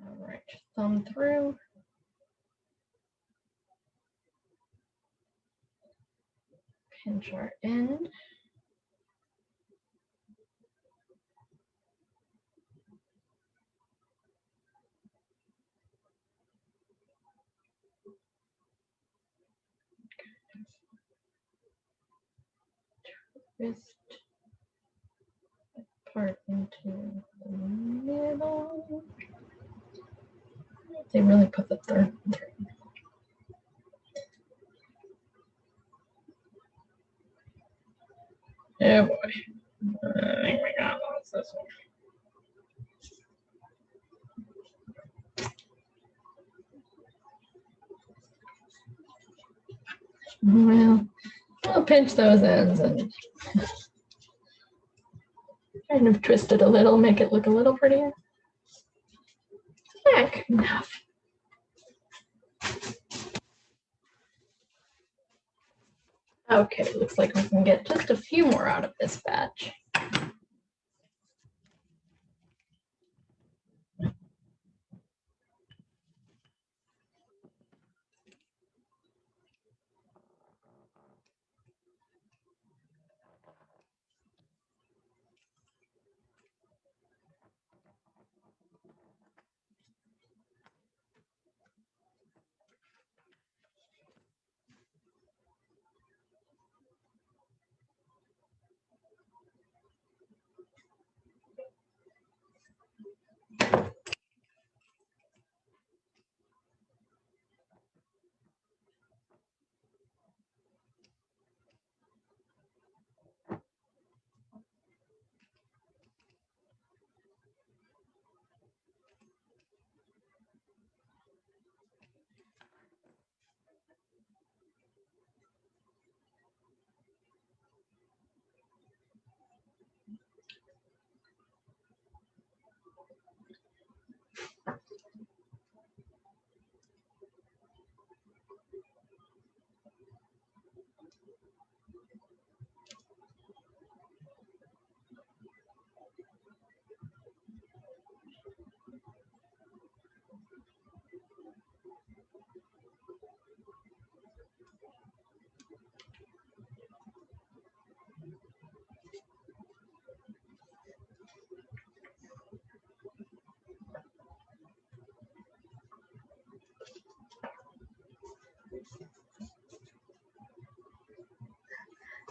All right, thumb through. Pinch our end. Twist that part into the middle. They really put the third one through. Oh boy. I think we got lost this one. Well, I'll pinch those ends and kind of twist it a little, make it look a little prettier. Yeah, good enough. Okay, looks like we can get just a few more out of this batch.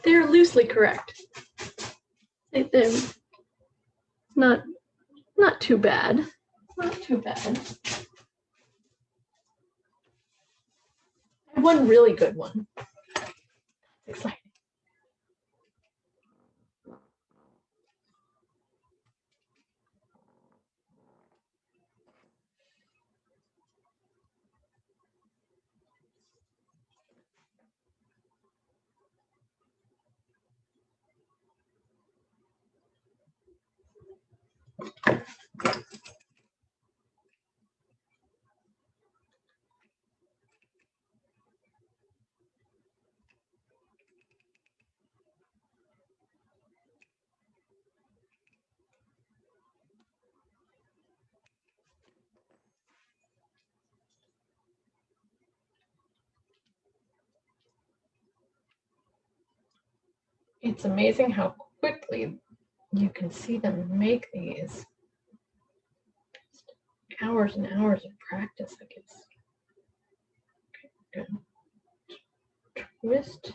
They're loosely correct. They're not too bad. Not too bad. I have one really good one. Exciting. It's amazing how quickly you can see them make these. Hours and hours of practice, I guess. Okay, good. Twist.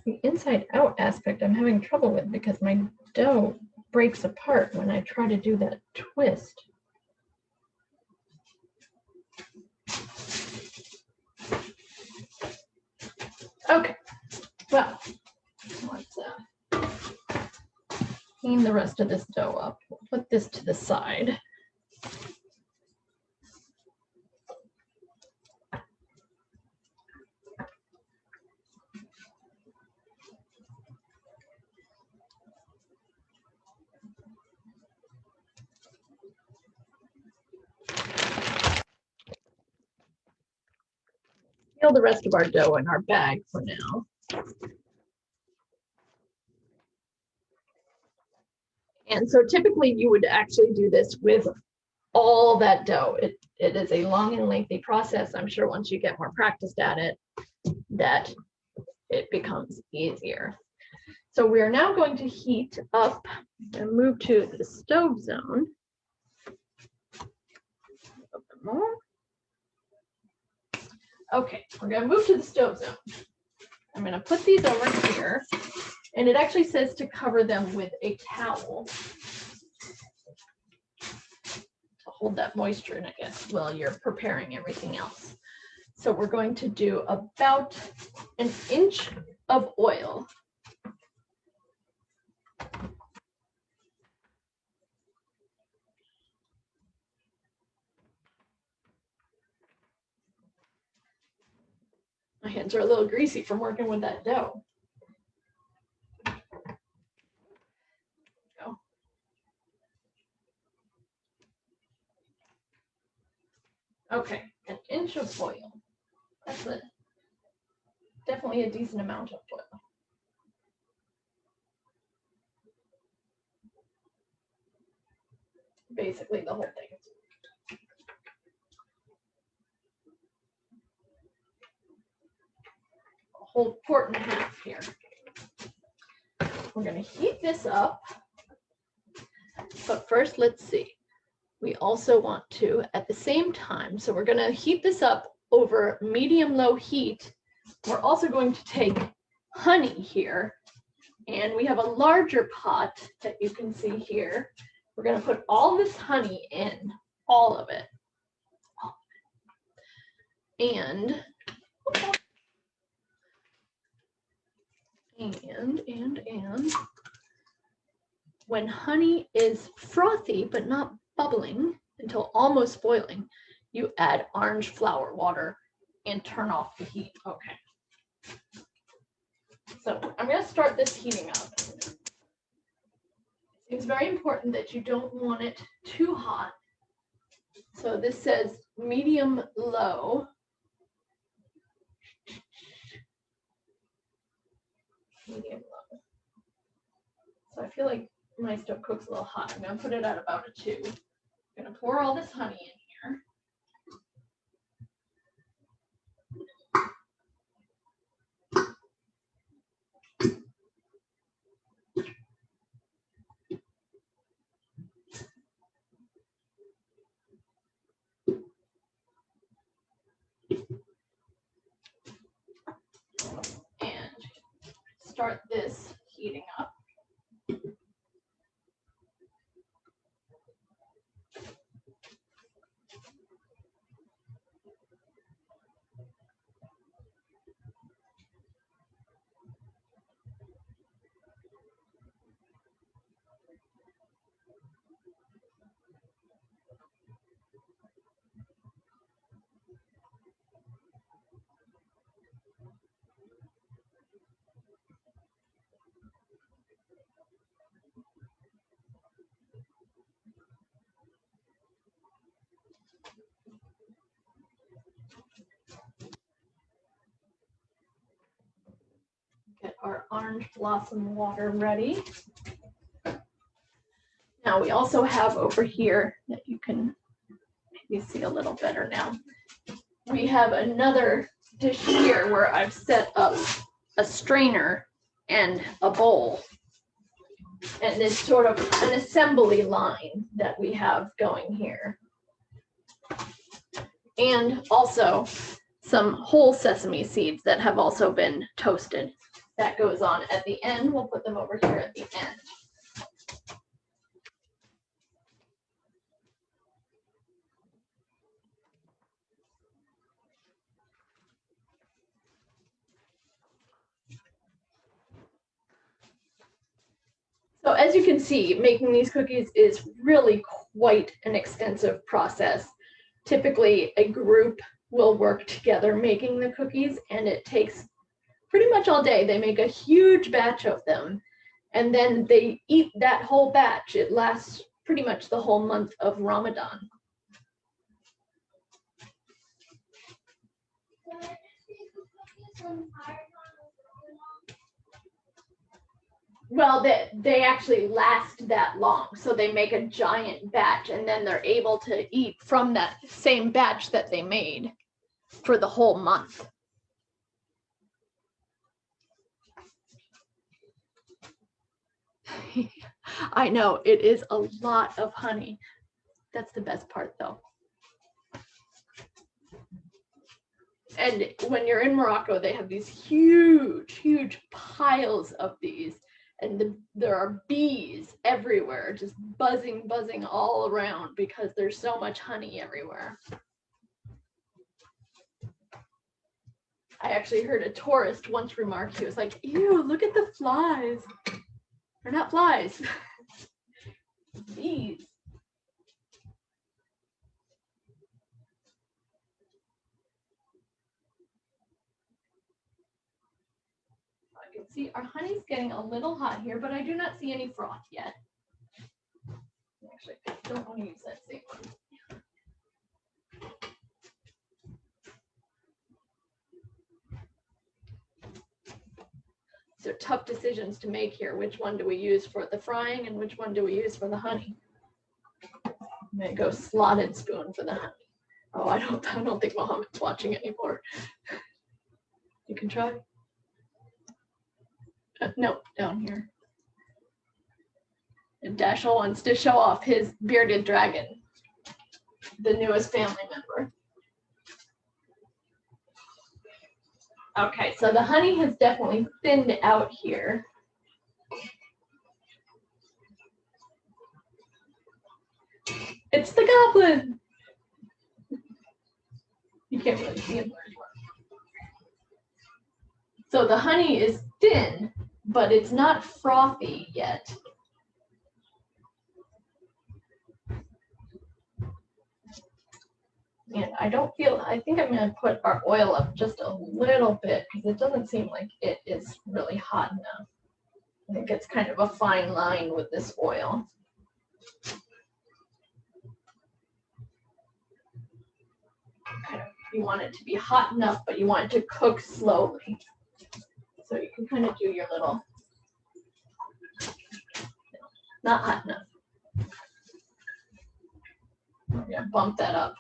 The inside out aspect I'm having trouble with because my dough breaks apart when I try to do that twist. Okay, well, let's clean the rest of this dough up. We'll put this to the side. Seal the rest of our dough in our bag for now. And so typically you would actually do this with all that dough. It is a long and lengthy process. I'm sure once you get more practiced at it, that it becomes easier. So we are now going to heat up and move to the stove zone. A bit more. Okay, we're going to move to the stove zone. I'm going to put these over here, and it actually says to cover them with a towel to hold that moisture in, I guess, while you're preparing everything else. So we're going to do about 1 inch of oil. My hands are a little greasy from working with that dough. Go. Okay, 1 inch of oil. That's definitely a decent amount of oil. Basically the whole thing. A whole quart and a half here. We're going to heat this up. But first, let's see. We also want to, at the same time, so we're going to heat this up over medium-low heat. We're also going to take honey here, and we have a larger pot that you can see here. We're going to put all this honey in, all of it. And when honey is frothy but not bubbling until almost boiling, you add orange flower water and turn off the heat. Okay. So I'm going to start this heating up. It's very important that you don't want it too hot. So this says medium low. Medium low. So I feel like my stove cooks a little hot. I'm going to put it at about a 2. I'm going to pour all this honey in here. And start this heating up. our orange blossom water ready. Now we also have over here that you can maybe see a little better now. We have another dish here where I've set up a strainer and a bowl. And this sort of an assembly line that we have going here. And also some whole sesame seeds that have also been toasted. That goes on at the end. We'll put them over here at the end. So as you can see, making these cookies is really quite an extensive process. Typically, a group will work together making the cookies, and it takes pretty much all day. They make a huge batch of them, and then they eat that whole batch. It lasts pretty much the whole month of Ramadan. Well, they actually last that long. So they make a giant batch, and then they're able to eat from that same batch that they made for the whole month. I know, it is a lot of honey. That's the best part, though. And when you're in Morocco, they have these huge, huge piles of these. And there are bees everywhere, just buzzing all around because there's so much honey everywhere. I actually heard a tourist once remark, he was like, ew, look at the flies. They're not flies, bees. See, our honey's getting a little hot here, but I do not see any froth yet. Actually, I don't want to use that same one. These are tough decisions to make here. Which one do we use for the frying and which one do we use for the honey? I'm gonna go slotted spoon for the honey. Oh, I don't think Mohammed's watching anymore. You can try. Nope, down here. And Dashel wants to show off his bearded dragon, the newest family member. Okay, so the honey has definitely thinned out here. It's the goblin. You can't really see him very well. So the honey is thin, but it's not frothy yet. And I think I'm going to put our oil up just a little bit because it doesn't seem like it is really hot enough. I think it's kind of a fine line with this oil. You want it to be hot enough, but you want it to cook slowly. So you can kind of do your little, not hot enough. We're going to bump that up.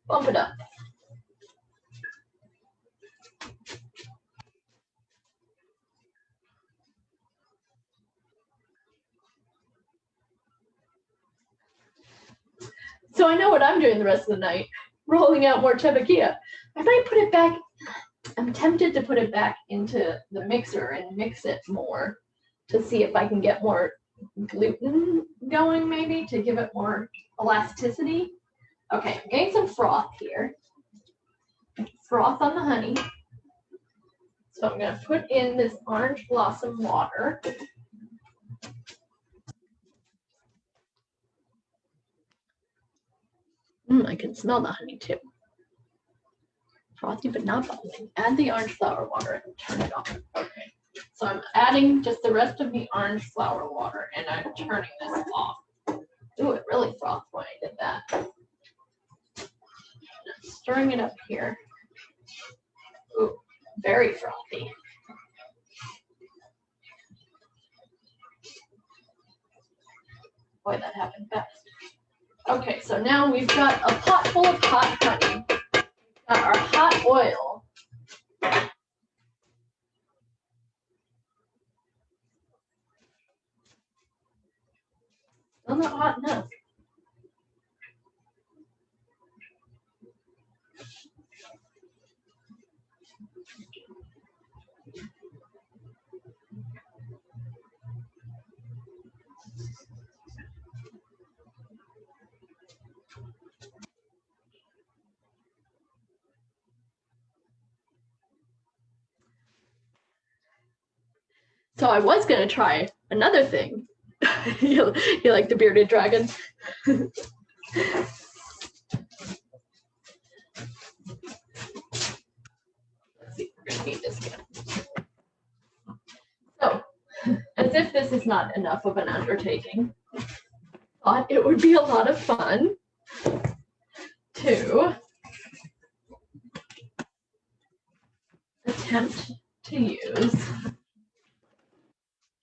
Bump it up. So I know what I'm doing the rest of the night, rolling out more Chebakia. I might put it back. I'm tempted to put it back into the mixer and mix it more to see if I can get more gluten going, maybe to give it more elasticity. Okay, I'm getting some froth here. Froth on the honey. So I'm going to put in this orange blossom water. I can smell the honey too. Frothy but not bubbling. Add the orange flower water and turn it off. Okay. So I'm adding just the rest of the orange flower water and I'm turning this off. Ooh, it really frothed when I did that. Stirring it up here. Ooh, very frothy. Boy, that happened fast. Okay, so now we've got a pot full of hot honey. We've got our hot oil. Still not hot enough. So I was going to try another thing. you like the bearded dragon? Let's see, we're going to need this again. So, as if this is not enough of an undertaking, I thought it would be a lot of fun to attempt to use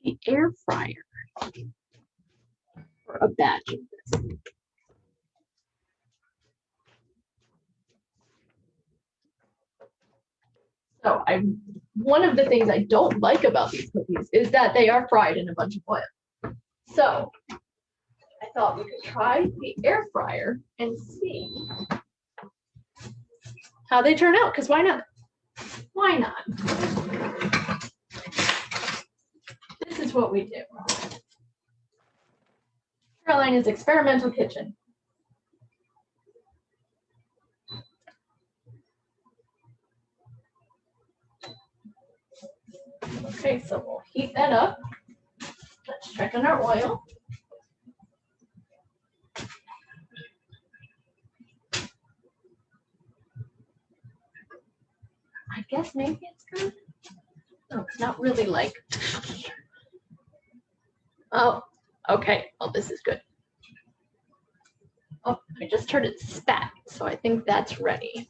the air fryer for a batch of this. So one of the things I don't like about these cookies is that they are fried in a bunch of oil. So I thought we could try the air fryer and see how they turn out, because why not? Why not? This is what we do. Carolina's experimental kitchen. Okay, so we'll heat that up. Let's check on our oil. I guess maybe it's good. No, it's not really like. Oh, okay. Oh, this is good. Oh, I just heard it spat, so I think that's ready.